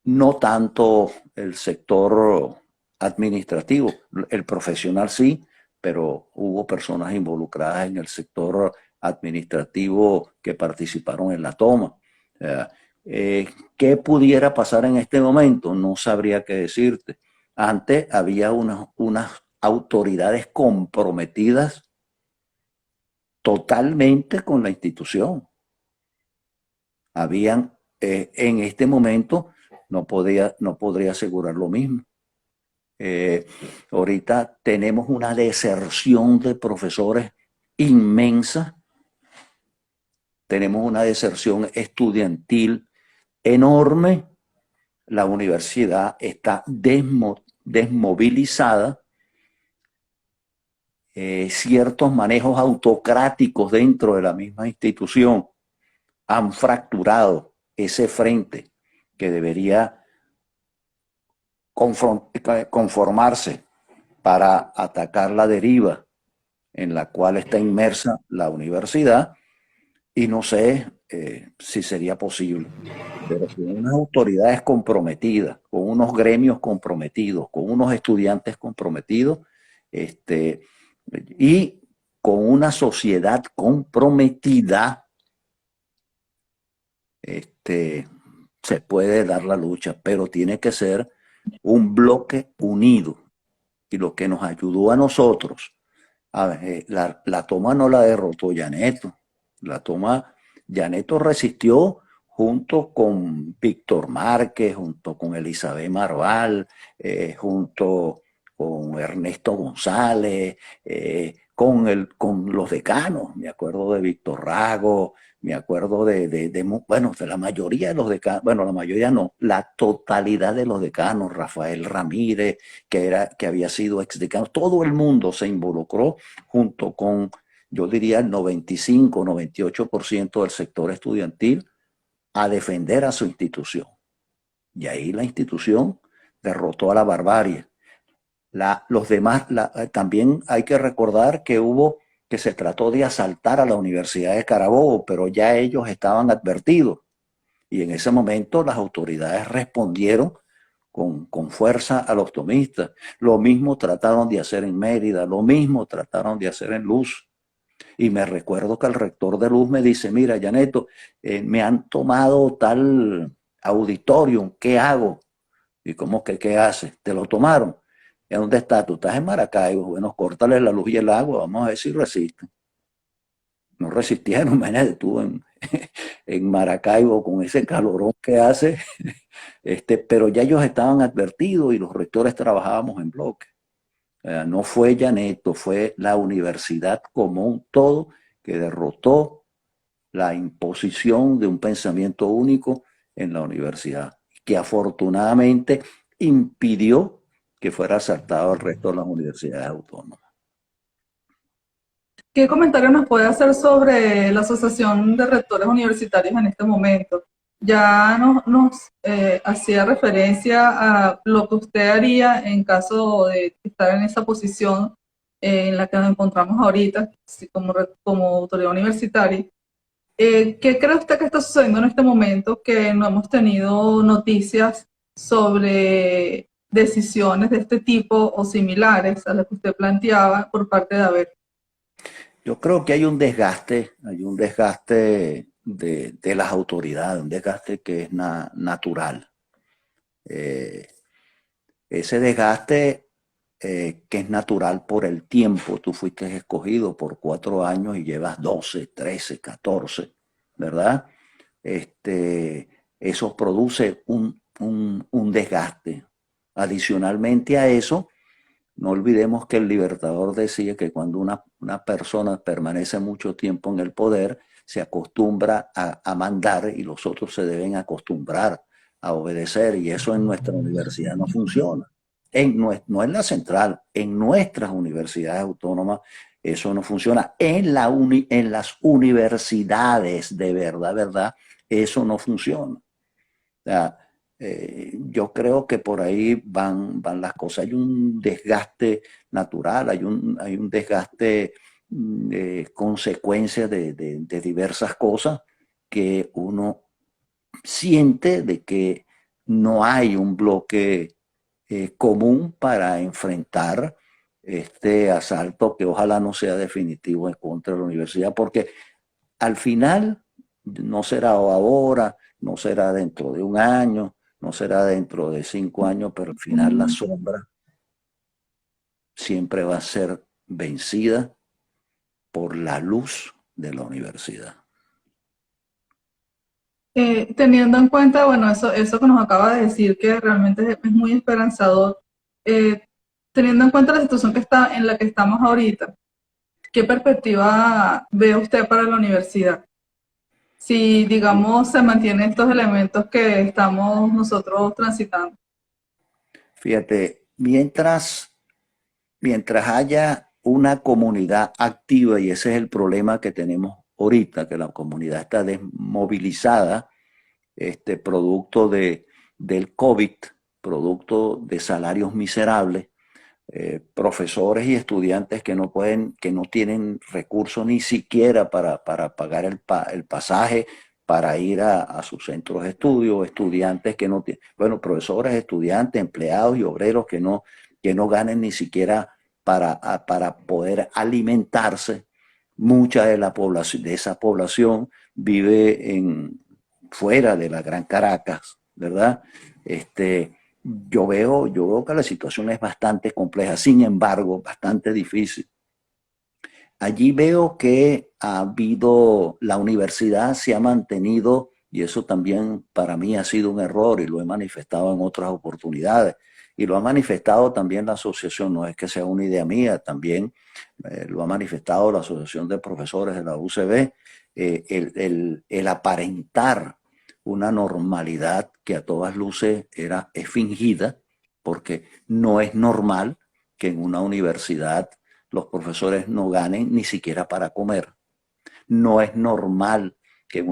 no tanto el sector administrativo, el profesional sí, pero hubo personas involucradas en el sector administrativo que participaron en la toma. ¿Qué pudiera pasar en este momento? No sabría qué decirte. Antes había unas autoridades comprometidas totalmente con la institución. Habían, en este momento, no podría asegurar lo mismo. Ahorita tenemos una deserción de profesores inmensa, tenemos una deserción estudiantil enorme, la universidad está desmovilizada, ciertos manejos autocráticos dentro de la misma institución han fracturado ese frente que debería conformarse para atacar la deriva en la cual está inmersa la universidad, y no sé si sería posible, pero con unas autoridades comprometidas, con unos gremios comprometidos, con unos estudiantes comprometidos, y con una sociedad comprometida, se puede dar la lucha, pero tiene que ser un bloque unido. Y lo que nos ayudó a nosotros, la toma no la derrotó Llaneto, la toma, Llaneto resistió junto con Víctor Márquez, junto con Elizabeth Marval, junto con Ernesto González, con los decanos. Me acuerdo de Víctor Rago, me acuerdo bueno, de la mayoría de los decanos, bueno, la mayoría no, la totalidad de los decanos, Rafael Ramírez, que había sido exdecano, todo el mundo se involucró junto con, yo diría, el 95, 98% del sector estudiantil a defender a su institución. Y ahí la institución derrotó a la barbarie. Los demás, también hay que recordar que se trató de asaltar a la Universidad de Carabobo, pero ya ellos estaban advertidos. Y en ese momento las autoridades respondieron con fuerza a los tomistas. Lo mismo trataron de hacer en Mérida, lo mismo trataron de hacer en Luz. Y me recuerdo que el rector de Luz me dice, mira, Llaneto, me han tomado tal auditorium, ¿qué hago? ¿Y cómo que qué haces? ¿Te lo tomaron? ¿Y dónde estás? Tú estás en Maracaibo. Bueno, córtale la luz y el agua, vamos a ver si resisten. No resistieron, imagínate tú en Maracaibo con ese calorón que hace, pero ya ellos estaban advertidos y los rectores trabajábamos en bloque. No fue Llaneto, fue la universidad como un todo que derrotó la imposición de un pensamiento único en la universidad, que afortunadamente impidió que fuera asaltado el resto de las universidades autónomas. ¿Qué comentario nos puede hacer sobre la Asociación de Rectores Universitarios en este momento? Ya nos hacía referencia a lo que usted haría en caso de estar en esa posición en la que nos encontramos ahorita, como autoridad universitaria. ¿Qué cree usted que está sucediendo en este momento que no hemos tenido noticias sobre decisiones de este tipo o similares a las que usted planteaba por parte de ABER? Yo creo que hay un desgaste de las autoridades, un desgaste que es natural. Ese desgaste que es natural por el tiempo. Tú fuiste escogido por 4 años y llevas 12, 13, 14, ¿verdad? Eso produce un desgaste. Adicionalmente a eso, no olvidemos que el Libertador decía que cuando una persona permanece mucho tiempo en el poder, se acostumbra a mandar y los otros se deben acostumbrar a obedecer, y eso en nuestra universidad no funciona. No en la central, en nuestras universidades autónomas eso no funciona. En las universidades de verdad, eso no funciona. O sea, yo creo que por ahí van las cosas. Hay un desgaste natural, hay un desgaste consecuencia de diversas cosas que uno siente de que no hay un bloque común para enfrentar este asalto que ojalá no sea definitivo en contra de la universidad, porque al final no será ahora, no será dentro de un año, no será dentro de 5 años, pero al final la sombra siempre va a ser vencida por la luz de la universidad. Teniendo en cuenta, bueno, eso que nos acaba de decir, que realmente es muy esperanzador, eh, teniendo en cuenta la situación en la que estamos ahorita, ¿qué perspectiva ve usted para la universidad? Si, digamos, se mantienen estos elementos que estamos nosotros transitando. Fíjate, mientras haya una comunidad activa, y ese es el problema que tenemos ahorita, que la comunidad está desmovilizada, producto del COVID, producto de salarios miserables, profesores y estudiantes que no pueden, que no tienen recursos ni siquiera para pagar el pasaje para ir a sus centros de estudio, estudiantes que no tienen, bueno, profesores, estudiantes, empleados y obreros que no ganen ni siquiera para poder alimentarse. Mucha de la población, de esa población vive fuera de la Gran Caracas, ¿verdad? Yo veo que la situación es bastante compleja, sin embargo, bastante difícil. Allí veo que ha habido, la universidad se ha mantenido, y eso también para mí ha sido un error y lo he manifestado en otras oportunidades, y lo ha manifestado también la asociación, no es que sea una idea mía, también lo ha manifestado la Asociación de Profesores de la UCB, el aparentar una normalidad que a todas luces es fingida, porque no es normal que en una universidad los profesores no ganen ni siquiera para comer. No es normal que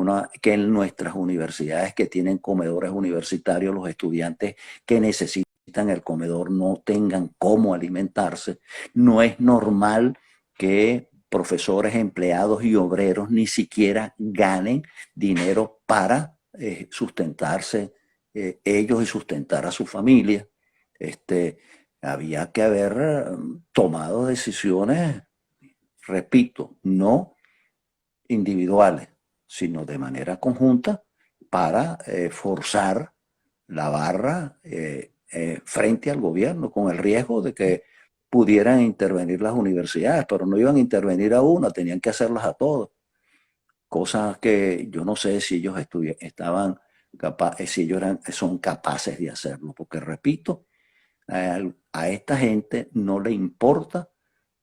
en nuestras universidades que tienen comedores universitarios, los estudiantes que necesitan el comedor no tengan cómo alimentarse. No es normal que profesores, empleados y obreros ni siquiera ganen dinero para sustentarse ellos y sustentar a su familia. Había que haber tomado decisiones, repito, no individuales, sino de manera conjunta para forzar la barra frente al gobierno, con el riesgo de que pudieran intervenir las universidades, pero no iban a intervenir a una, tenían que hacerlas a todos. Cosas que yo no sé si ellos estaban capaces, si ellos son capaces de hacerlo, porque repito, a esta gente no le importa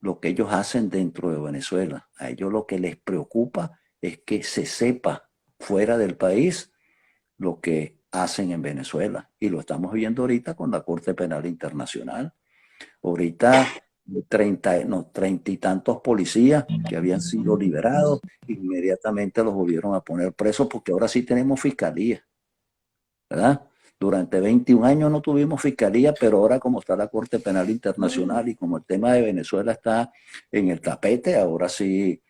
lo que ellos hacen dentro de Venezuela. A ellos lo que les preocupa es que se sepa fuera del país lo que hacen en Venezuela. Y lo estamos viendo ahorita con la Corte Penal Internacional. Ahorita 30 y tantos policías que habían sido liberados, inmediatamente los volvieron a poner presos porque ahora sí tenemos fiscalía, ¿verdad? Durante 21 años no tuvimos fiscalía, pero ahora como está la Corte Penal Internacional y como el tema de Venezuela está en el tapete, ahora sí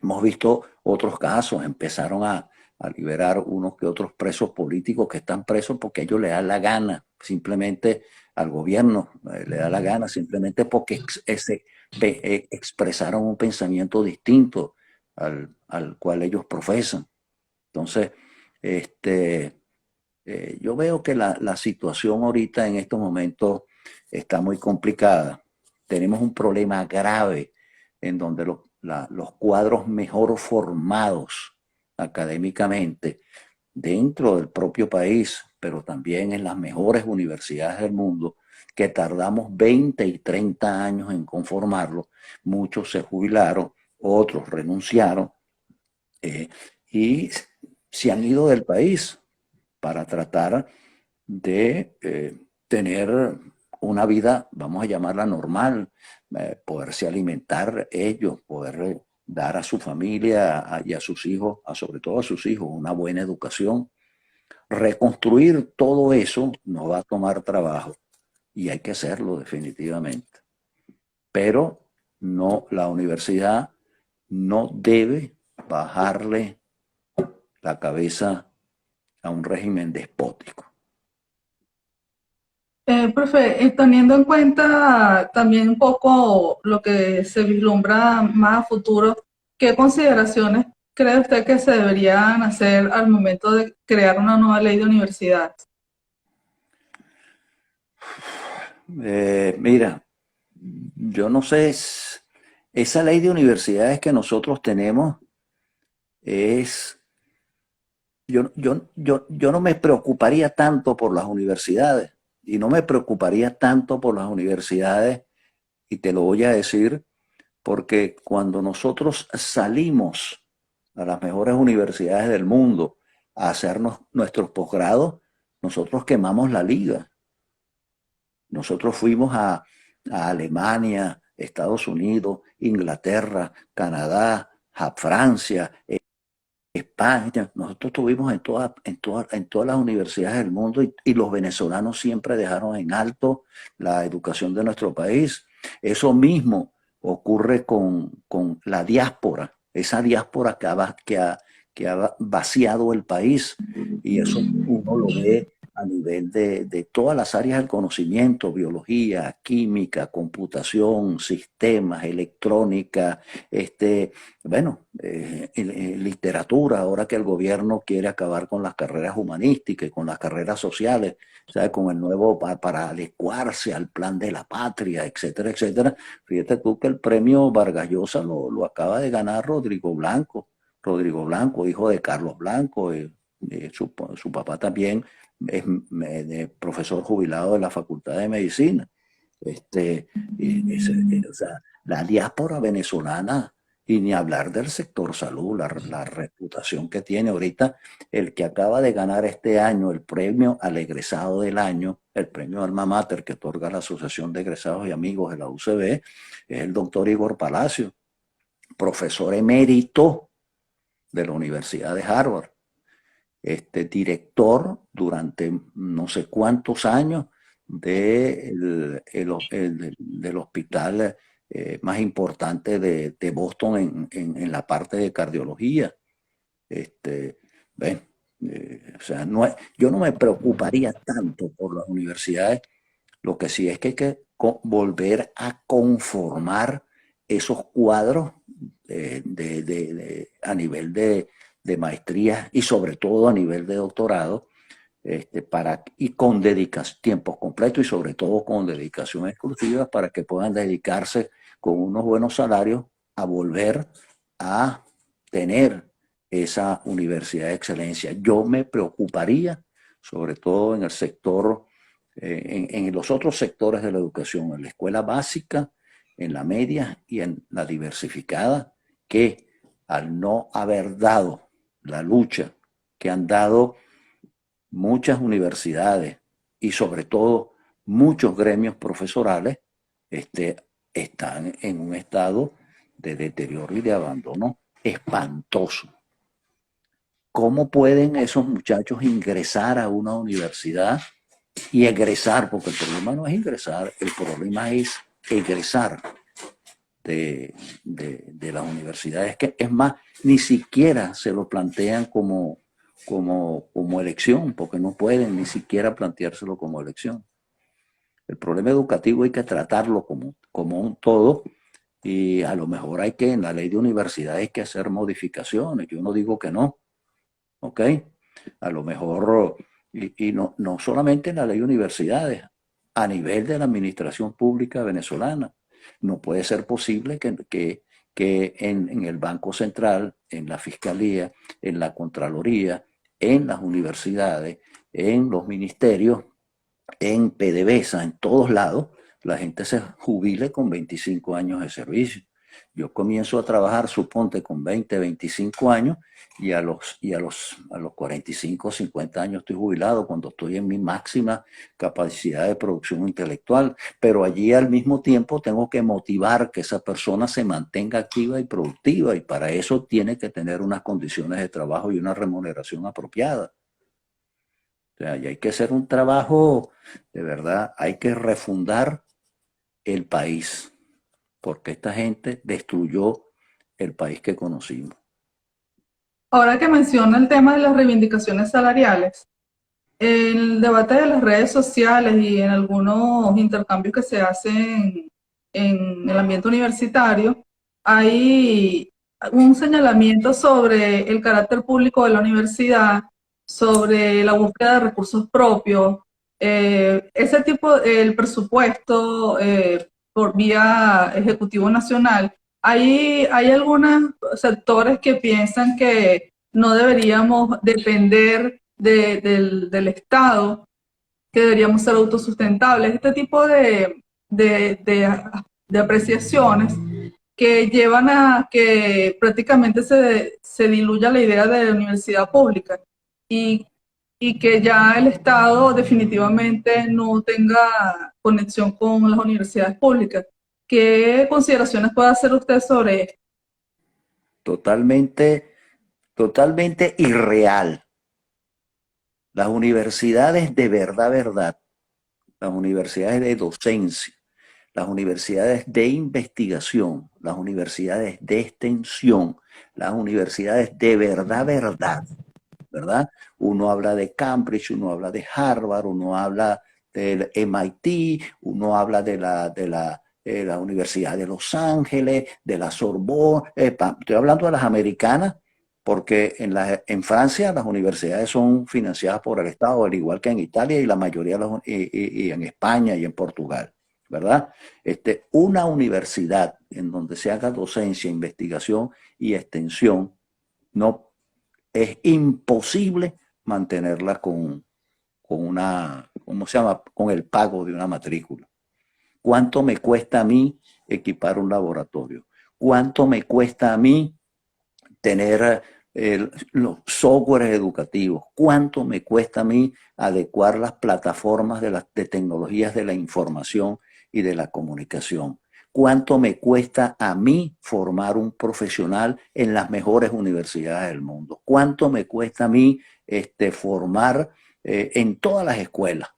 hemos visto otros casos. Empezaron a liberar unos que otros presos políticos que están presos porque a ellos les da la gana, simplemente al gobierno le da la gana, simplemente porque expresaron un pensamiento distinto al cual ellos profesan. Entonces, yo veo que la situación ahorita en estos momentos está muy complicada. Tenemos un problema grave en donde los cuadros mejor formados académicamente dentro del propio país, pero también en las mejores universidades del mundo, que tardamos 20 y 30 años en conformarlo, muchos se jubilaron, otros renunciaron eh, y se han ido del país para tratar de tener una vida, vamos a llamarla normal, poderse alimentar ellos, poder dar a su familia y a sus hijos, sobre todo a sus hijos, una buena educación. Reconstruir todo eso nos va a tomar trabajo y hay que hacerlo definitivamente. Pero no, la universidad no debe bajarle la cabeza a un régimen despótico. Profe, teniendo en cuenta también un poco lo que se vislumbra más a futuro, ¿qué consideraciones cree usted que se deberían hacer al momento de crear una nueva ley de universidades? Mira, yo no sé, esa ley de universidades que nosotros tenemos es, yo no me preocuparía tanto por las universidades y no me preocuparía tanto por las universidades y te lo voy a decir porque cuando nosotros salimos a las mejores universidades del mundo a hacernos nuestros posgrados, nosotros quemamos la liga. Nosotros fuimos a Alemania, Estados Unidos, Inglaterra, Canadá, a Francia, España. Nosotros estuvimos en todas las universidades del mundo y los venezolanos siempre dejaron en alto la educación de nuestro país. Eso mismo ocurre con la diáspora, esa diáspora que ha vaciado el país y eso uno lo ve a nivel de todas las áreas del conocimiento, biología, química, computación, sistemas, electrónica, bueno, literatura, ahora que el gobierno quiere acabar con las carreras humanísticas y con las carreras sociales, ¿sabes? Con el nuevo, para adecuarse al plan de la patria, etcétera, etcétera. Fíjate tú que el premio Vargas Llosa lo acaba de ganar Rodrigo Blanco, hijo de Carlos Blanco, su papá también es profesor jubilado de la Facultad de Medicina. Este, o sea, la diáspora venezolana, y ni hablar del sector salud, la reputación que tiene ahorita, el que acaba de ganar este año el premio al egresado del año, el premio Alma Mater que otorga la Asociación de Egresados y Amigos de la UCB, es el doctor Igor Palacio, profesor emérito de la Universidad de Harvard, director durante no sé cuántos años del hospital más importante de Boston en la parte de cardiología. Ven, o sea, yo no me preocuparía tanto por las universidades, lo que sí es que hay que volver a conformar esos cuadros a nivel de maestría y sobre todo a nivel de doctorado, y con dedicación, tiempos completos y sobre todo con dedicación exclusiva para que puedan dedicarse con unos buenos salarios a volver a tener esa universidad de excelencia. Yo me preocuparía, sobre todo en el sector, en los otros sectores de la educación, en la escuela básica, en la media y en la diversificada, que al no haber dado la lucha que han dado muchas universidades y sobre todo muchos gremios profesorales, están en un estado de deterioro y de abandono espantoso. ¿Cómo pueden esos muchachos ingresar a una universidad y egresar? Porque el problema no es ingresar, el problema es egresar de las universidades, que es más, ni siquiera se lo plantean como elección, porque no pueden ni siquiera planteárselo como elección. El problema educativo hay que tratarlo como un todo y a lo mejor hay que, en la ley de universidades hay que hacer modificaciones. Yo no digo que no, ¿ok? A lo mejor, y no solamente en la ley de universidades, a nivel de la administración pública venezolana. No puede ser posible que en el Banco Central, en la Fiscalía, en la Contraloría, en las universidades, en los ministerios, en PDVSA, en todos lados, la gente se jubile con 25 años de servicio. Yo comienzo a trabajar, suponte, con 20, 25 años y a los 45, 50 años estoy jubilado cuando estoy en mi máxima capacidad de producción intelectual. Pero allí al mismo tiempo tengo que motivar que esa persona se mantenga activa y productiva y para eso tiene que tener unas condiciones de trabajo y una remuneración apropiada. O sea, y hay que hacer un trabajo, de verdad, hay que refundar el país, porque esta gente destruyó el país que conocimos. Ahora que menciona el tema de las reivindicaciones salariales, en el debate de las redes sociales y en algunos intercambios que se hacen en el ambiente universitario, hay un señalamiento sobre el carácter público de la universidad, sobre la búsqueda de recursos propios, ese tipo, el presupuesto por vía Ejecutivo Nacional. Hay algunos sectores que piensan que no deberíamos depender del Estado, que deberíamos ser autosustentables. Este tipo de apreciaciones que llevan a que prácticamente se diluya la idea de la universidad pública y, y que ya el Estado definitivamente no tenga conexión con las universidades públicas. ¿Qué consideraciones puede hacer usted sobre esto? Totalmente, totalmente irreal. Las universidades de verdad, verdad, las universidades de docencia, las universidades de investigación, las universidades de extensión, las universidades de verdad, verdad, ¿verdad? Uno habla de Cambridge, uno habla de Harvard, uno habla del MIT, uno habla de la Universidad de Los Ángeles, de la Sorbonne, estoy hablando de las americanas, porque en Francia las universidades son financiadas por el Estado, al igual que en Italia y la mayoría y en España y en Portugal, ¿verdad? Una universidad en donde se haga docencia, investigación y extensión, no es imposible mantenerla con una, ¿cómo se llama? Con el pago de una matrícula. ¿Cuánto me cuesta a mí equipar un laboratorio? ¿Cuánto me cuesta a mí tener los softwares educativos? ¿Cuánto me cuesta a mí adecuar las plataformas de tecnologías de la información y de la comunicación? ¿Cuánto me cuesta a mí formar un profesional en las mejores universidades del mundo? ¿Cuánto me cuesta a mí formar en todas las escuelas?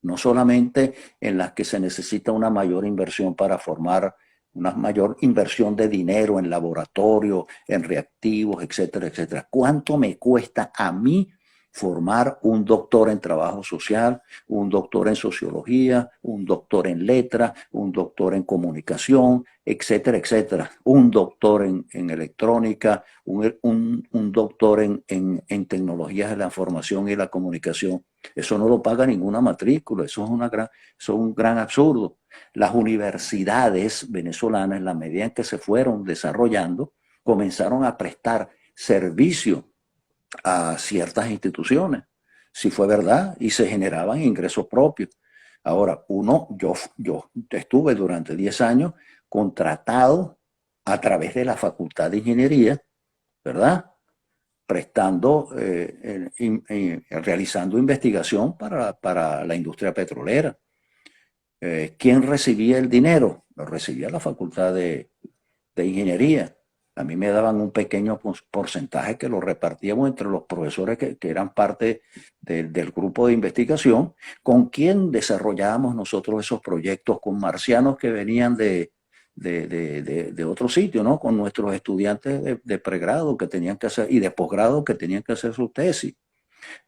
No solamente en las que se necesita una mayor inversión para formar, una mayor inversión de dinero en laboratorio, en reactivos, etcétera, etcétera. ¿Cuánto me cuesta a mí formar un doctor en trabajo social, un doctor en sociología, un doctor en letras, un doctor en comunicación, etcétera, etcétera? Un doctor en electrónica, un doctor en tecnologías de la información y la comunicación. Eso no lo paga ninguna matrícula, eso es un gran absurdo. Las universidades venezolanas, en la medida en que se fueron desarrollando, comenzaron a prestar servicio a ciertas instituciones. Si fue verdad, y se generaban ingresos propios. Ahora, yo estuve durante 10 años contratado a través de la Facultad de Ingeniería, ¿verdad? Prestando, realizando investigación para la industria petrolera. ¿Quién recibía el dinero? Lo recibía la Facultad de Ingeniería. A mí me daban un pequeño porcentaje que lo repartíamos entre los profesores que eran parte del grupo de investigación, con quien desarrollábamos nosotros esos proyectos con marcianos que venían de otro sitio, ¿no? Con nuestros estudiantes de pregrado que tenían que hacer y de posgrado que tenían que hacer su tesis.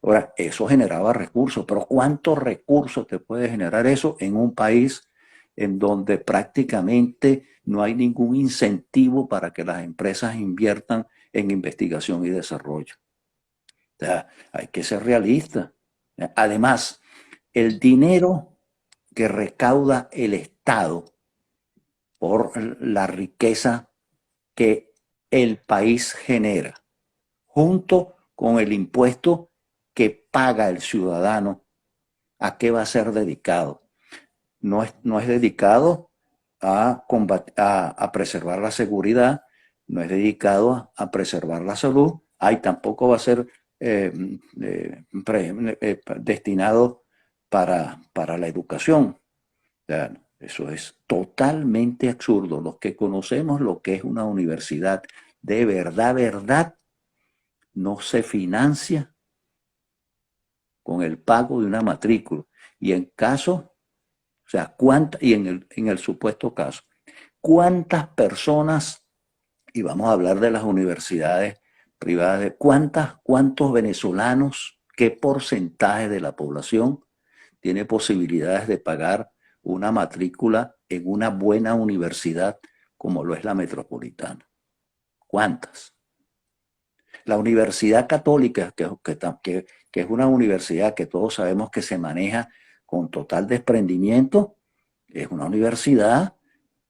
Ahora, eso generaba recursos, pero ¿cuántos recursos te puede generar eso en un país en donde prácticamente no hay ningún incentivo para que las empresas inviertan en investigación y desarrollo? O sea, hay que ser realista. Además, el dinero que recauda el Estado por la riqueza que el país genera, junto con el impuesto que paga el ciudadano, ¿a qué va a ser dedicado? No es dedicado a preservar la seguridad, no es dedicado a preservar la salud, tampoco va a ser destinado para la educación. O sea, eso es totalmente absurdo. Los que conocemos lo que es una universidad de verdad, verdad, no se financia con el pago de una matrícula. Y en caso, o sea, y en el supuesto caso, ¿cuántas personas, y vamos a hablar de las universidades privadas, cuántos venezolanos, qué porcentaje de la población tiene posibilidades de pagar una matrícula en una buena universidad como lo es la Metropolitana? ¿Cuántas? La Universidad Católica, que es una universidad que todos sabemos que se maneja con total desprendimiento, es una universidad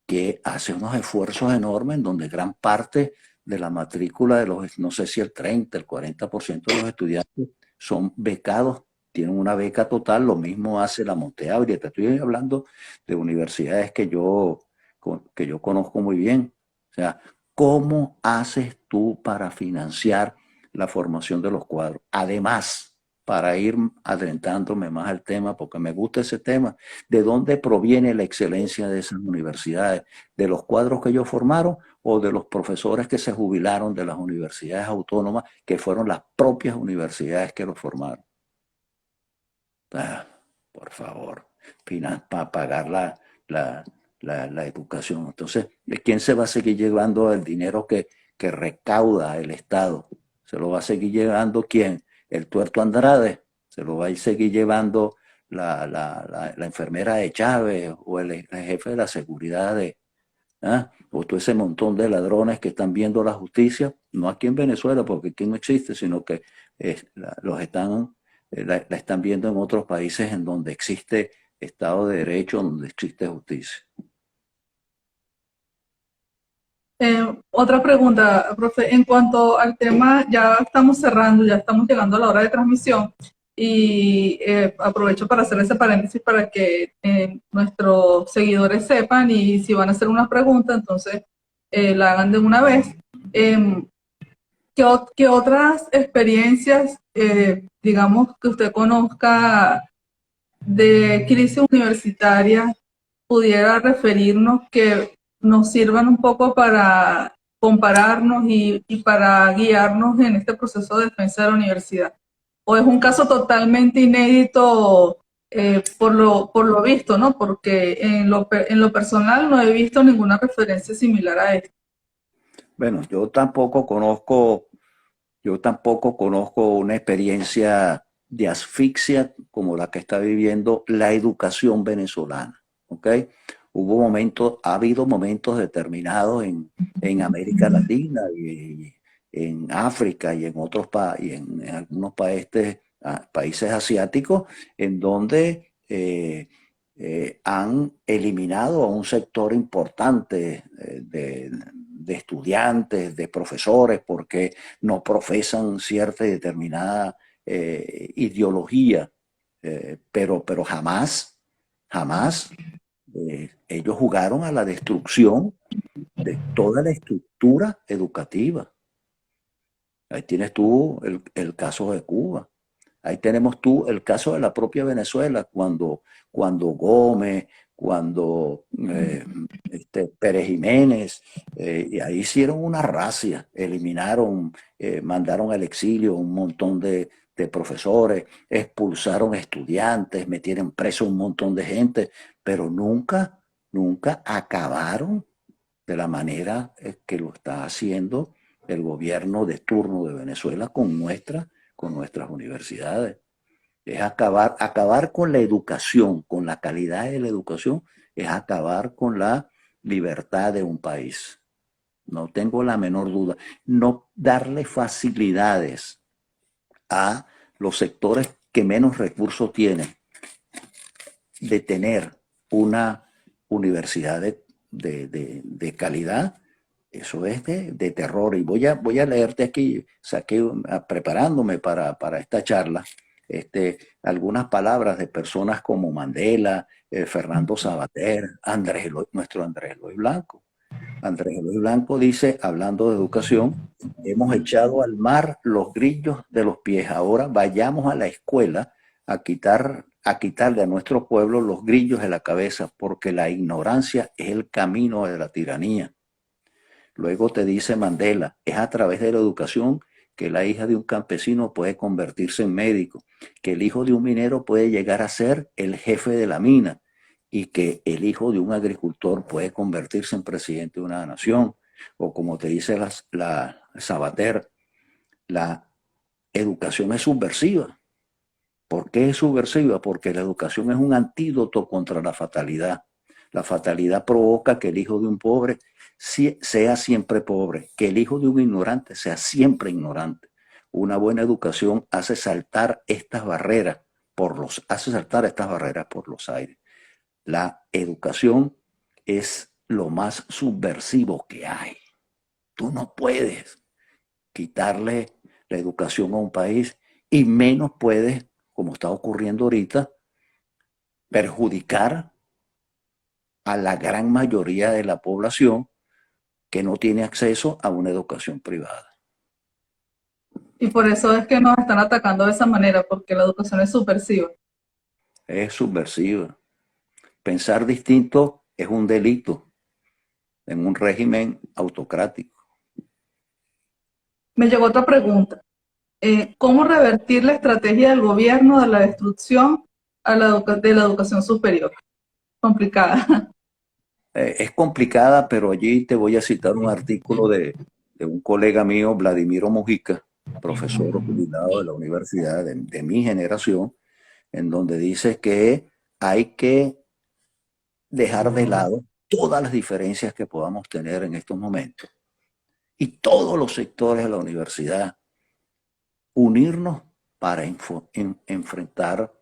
que hace unos esfuerzos enormes en donde gran parte de la matrícula de los, no sé si el 30, el 40% de los estudiantes son becados, tienen una beca total, lo mismo hace la Monteabria. Te estoy hablando de universidades que yo conozco muy bien. O sea, ¿cómo haces tú para financiar la formación de los cuadros? Además, para ir adentrándome más al tema, porque me gusta ese tema, ¿de dónde proviene la excelencia de esas universidades? ¿De los cuadros que ellos formaron o de los profesores que se jubilaron de las universidades autónomas, que fueron las propias universidades que los formaron? Ah, por favor, para pagar la, la educación. Entonces, ¿de quién se va a seguir llevando el dinero que recauda el Estado? ¿Se lo va a seguir llevando quién? ¿El tuerto Andrade? ¿Se lo va a seguir llevando la enfermera de Chávez o el jefe de la seguridad de... ¿ah? O todo ese montón de ladrones que están viendo la justicia, no aquí en Venezuela, porque aquí no existe, sino que los están, la están viendo en otros países en donde existe Estado de Derecho, donde existe justicia. Otra pregunta, profe. En cuanto al tema, ya estamos cerrando, ya estamos llegando a la hora de transmisión y aprovecho para hacer ese paréntesis para que nuestros seguidores sepan y si van a hacer una pregunta, entonces la hagan de una vez. ¿Qué otras experiencias, digamos, que usted conozca de crisis universitaria pudiera referirnos que nos sirvan un poco para compararnos y para guiarnos en este proceso de defensa de la universidad? ¿O es un caso totalmente inédito por lo visto, ¿no? Porque en lo personal no he visto ninguna referencia similar a esto. Bueno, yo tampoco conozco una experiencia de asfixia como la que está viviendo la educación venezolana, ¿ok? Ha habido momentos determinados en América Latina y en África y en en algunos países asiáticos en donde han eliminado a un sector importante de estudiantes, de profesores, porque no profesan cierta y determinada ideología, pero jamás ellos jugaron a la destrucción de toda la estructura educativa. Ahí tienes tú el caso de Cuba. Ahí tenemos tú el caso de la propia Venezuela, cuando Gómez, cuando Pérez Jiménez, y ahí hicieron una racia, eliminaron, mandaron al exilio un montón de profesores, expulsaron estudiantes, metieron preso un montón de gente, pero nunca acabaron de la manera que lo está haciendo el gobierno de turno de Venezuela con nuestras universidades. Es acabar con la educación, con la calidad de la educación, es acabar con la libertad de un país. No tengo la menor duda. No darle facilidades a los sectores que menos recursos tienen de tener una universidad de calidad. Eso es de terror. Y voy a leerte aquí, preparándome para esta charla, algunas palabras de personas como Mandela, Fernando Sabater, nuestro Andrés Eloy Blanco. Andrés Eloy Blanco dice, hablando de educación: hemos echado al mar los grillos de los pies. Ahora vayamos a la escuela a quitarle a nuestro pueblo los grillos de la cabeza, porque la ignorancia es el camino de la tiranía. Luego te dice Mandela, es a través de la educación que la hija de un campesino puede convertirse en médico, que el hijo de un minero puede llegar a ser el jefe de la mina y que el hijo de un agricultor puede convertirse en presidente de una nación. O como te dice la Sabater, la educación es subversiva. ¿Por qué es subversiva? Porque la educación es un antídoto contra la fatalidad. La fatalidad provoca que el hijo de un pobre sea siempre pobre, que el hijo de un ignorante sea siempre ignorante. Una buena educación hace saltar estas barreras por los aires. La educación es lo más subversivo que hay. Tú no puedes quitarle la educación a un país y menos puedes, como está ocurriendo ahorita, perjudicar a la gran mayoría de la población que no tiene acceso a una educación privada. Y por eso es que nos están atacando de esa manera, porque la educación es subversiva. Es subversiva. Pensar distinto es un delito en un régimen autocrático. Me llegó otra pregunta. ¿Cómo revertir la estrategia del gobierno de la destrucción de la educación superior? Complicada. Es complicada, pero allí te voy a citar un artículo de un colega mío, Vladimiro Mujica, profesor jubilado de la universidad de mi generación, en donde dice que hay que dejar de lado todas las diferencias que podamos tener en estos momentos y todos los sectores de la universidad unirnos para enfrentar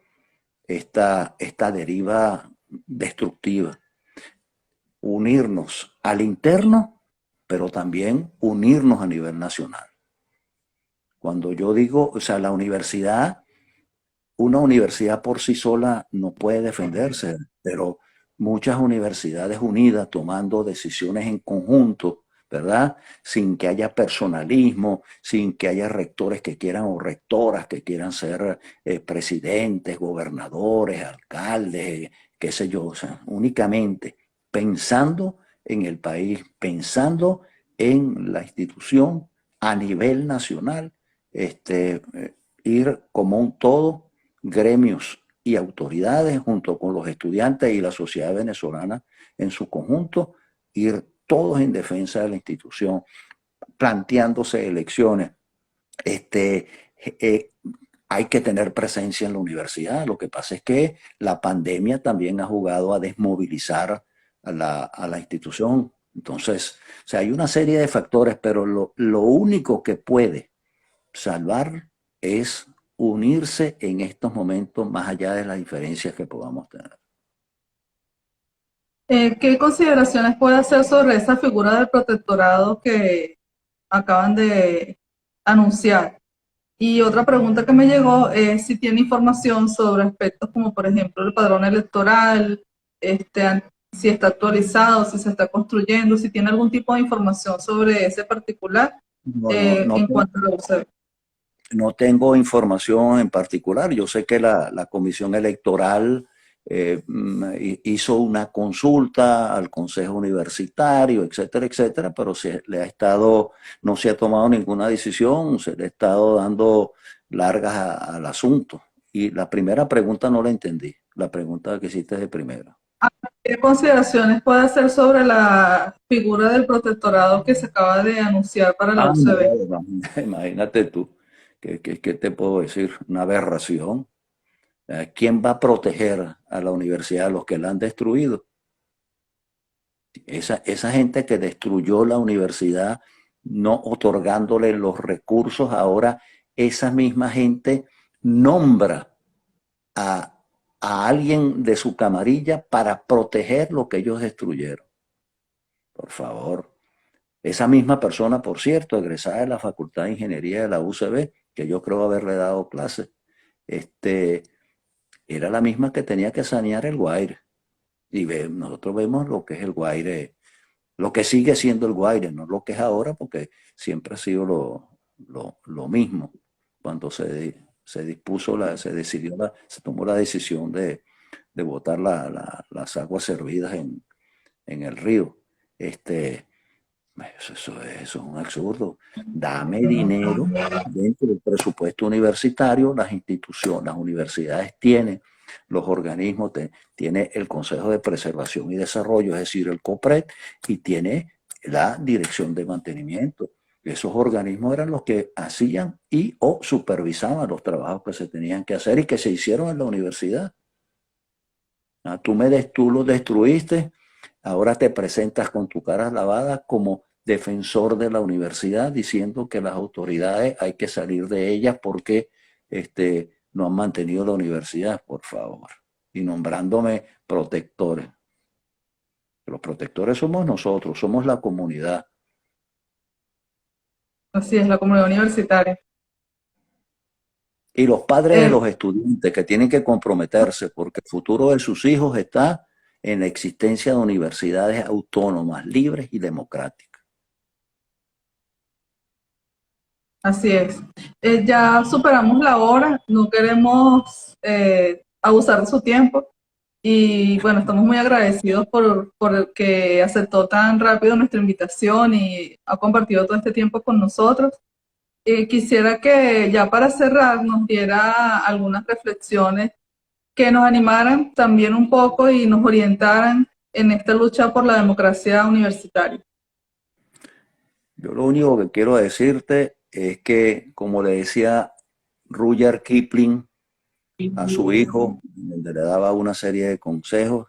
esta deriva destructiva, unirnos al interno, pero también unirnos a nivel nacional. Cuando yo digo, o sea, una universidad por sí sola no puede defenderse, pero muchas universidades unidas tomando decisiones en conjunto, ¿verdad? Sin que haya personalismo, sin que haya rectores que quieran o rectoras que quieran ser presidentes, gobernadores, alcaldes, qué sé yo, o sea, únicamente pensando en el país, pensando en la institución a nivel nacional, ir como un todo, gremios y autoridades junto con los estudiantes y la sociedad venezolana en su conjunto, ir todos en defensa de la institución, planteándose elecciones. Este, eh, Hay que tener presencia en la universidad. Lo que pasa es que la pandemia también ha jugado a desmovilizar a la institución. Entonces, o sea, hay una serie de factores, pero lo único que puede salvar es unirse en estos momentos más allá de las diferencias que podamos tener. ¿Qué consideraciones puede hacer sobre esa figura del protectorado que acaban de anunciar? Y otra pregunta que me llegó es si tiene información sobre aspectos como, por ejemplo, el padrón electoral, si está actualizado, si se está construyendo, si tiene algún tipo de información sobre ese particular No, no, en cuanto a la UCB. no tengo información en particular. Yo sé que la Comisión Electoral hizo una consulta al Consejo Universitario, etcétera, etcétera, pero no se ha tomado ninguna decisión, se le ha estado dando largas al asunto. Y la primera pregunta no la entendí, la pregunta que hiciste de primera. ¿Qué consideraciones puede hacer sobre la figura del protectorado que se acaba de anunciar para la Ah, no, UCB? imagínate tú, ¿qué te puedo decir? Una aberración. ¿Quién va a proteger a la universidad? ¿Los que la han destruido? Esa gente que destruyó la universidad, no otorgándole los recursos, ahora esa misma gente nombra a, a alguien de su camarilla para proteger lo que ellos destruyeron. Por favor. Esa misma persona, por cierto, egresada de la Facultad de Ingeniería de la UCB, que yo creo haberle dado clases, este, era la misma que tenía que sanear el Guaire. Y nosotros vemos lo que es el Guaire, lo que sigue siendo el Guaire, no lo que es ahora, porque siempre ha sido lo mismo. Cuando se dispuso, se tomó la decisión de botar las aguas servidas en el río. Este, Eso es un absurdo. Dame dinero dentro del presupuesto universitario, las instituciones, las universidades tienen, los organismos, tiene el Consejo de Preservación y Desarrollo, es decir, el COPRED, y tiene la Dirección de Mantenimiento. Esos organismos eran los que hacían y o supervisaban los trabajos que se tenían que hacer y que se hicieron en la universidad. Ah, tú lo destruiste, ahora te presentas con tu cara lavada como defensor de la universidad, diciendo que las autoridades hay que salir de ellas porque no han mantenido la universidad, por favor, y nombrándome protectores. Los protectores somos nosotros, somos la comunidad. Así es, la comunidad universitaria. Y los padres de Eh, los estudiantes que tienen que comprometerse porque el futuro de sus hijos está en la existencia de universidades autónomas, libres y democráticas. Así es. Ya superamos la hora, no queremos abusar de su tiempo y bueno, estamos muy agradecidos por el que aceptó tan rápido nuestra invitación y ha compartido todo este tiempo con nosotros. Quisiera que ya para cerrar nos diera algunas reflexiones que nos animaran también un poco y nos orientaran en esta lucha por la democracia universitaria. Yo lo único que quiero decirte es que, como le decía Rudyard Kipling a su hijo, donde le daba una serie de consejos,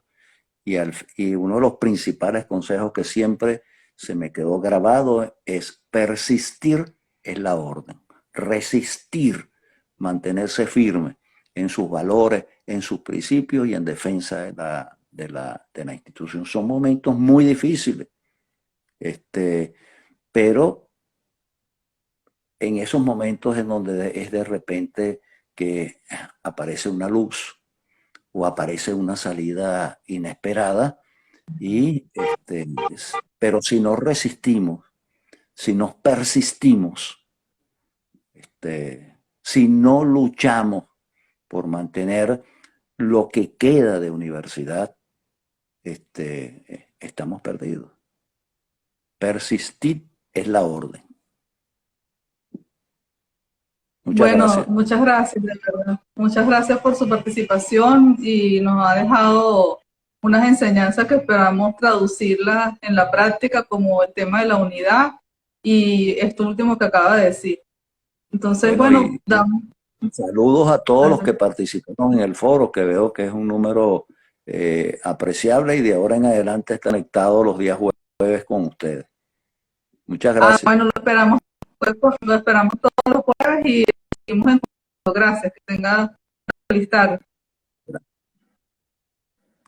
y uno de los principales consejos que siempre se me quedó grabado es persistir es la orden, resistir, mantenerse firme en sus valores, en sus principios y en defensa de la institución. Son momentos muy difíciles, pero en esos momentos en donde es de repente que aparece una luz o aparece una salida inesperada pero si no resistimos, si nos persistimos, si no luchamos por mantener lo que queda de universidad, estamos perdidos. Persistir es la orden. Muchas Bueno, gracias. muchas gracias, de verdad. Muchas gracias por su participación y nos ha dejado unas enseñanzas que esperamos traducirlas en la práctica, como el tema de la unidad y esto último que acaba de decir. Entonces, Bueno, bueno, y damos. saludos a todos los que participaron en el foro, que veo que es un número apreciable y de ahora en adelante está conectado los días jueves con ustedes. Muchas gracias. Bueno, lo esperamos todos los jueves y seguimos en contacto. Gracias, que tenga feliz tarde.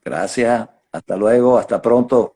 Gracias. Hasta luego. Hasta pronto.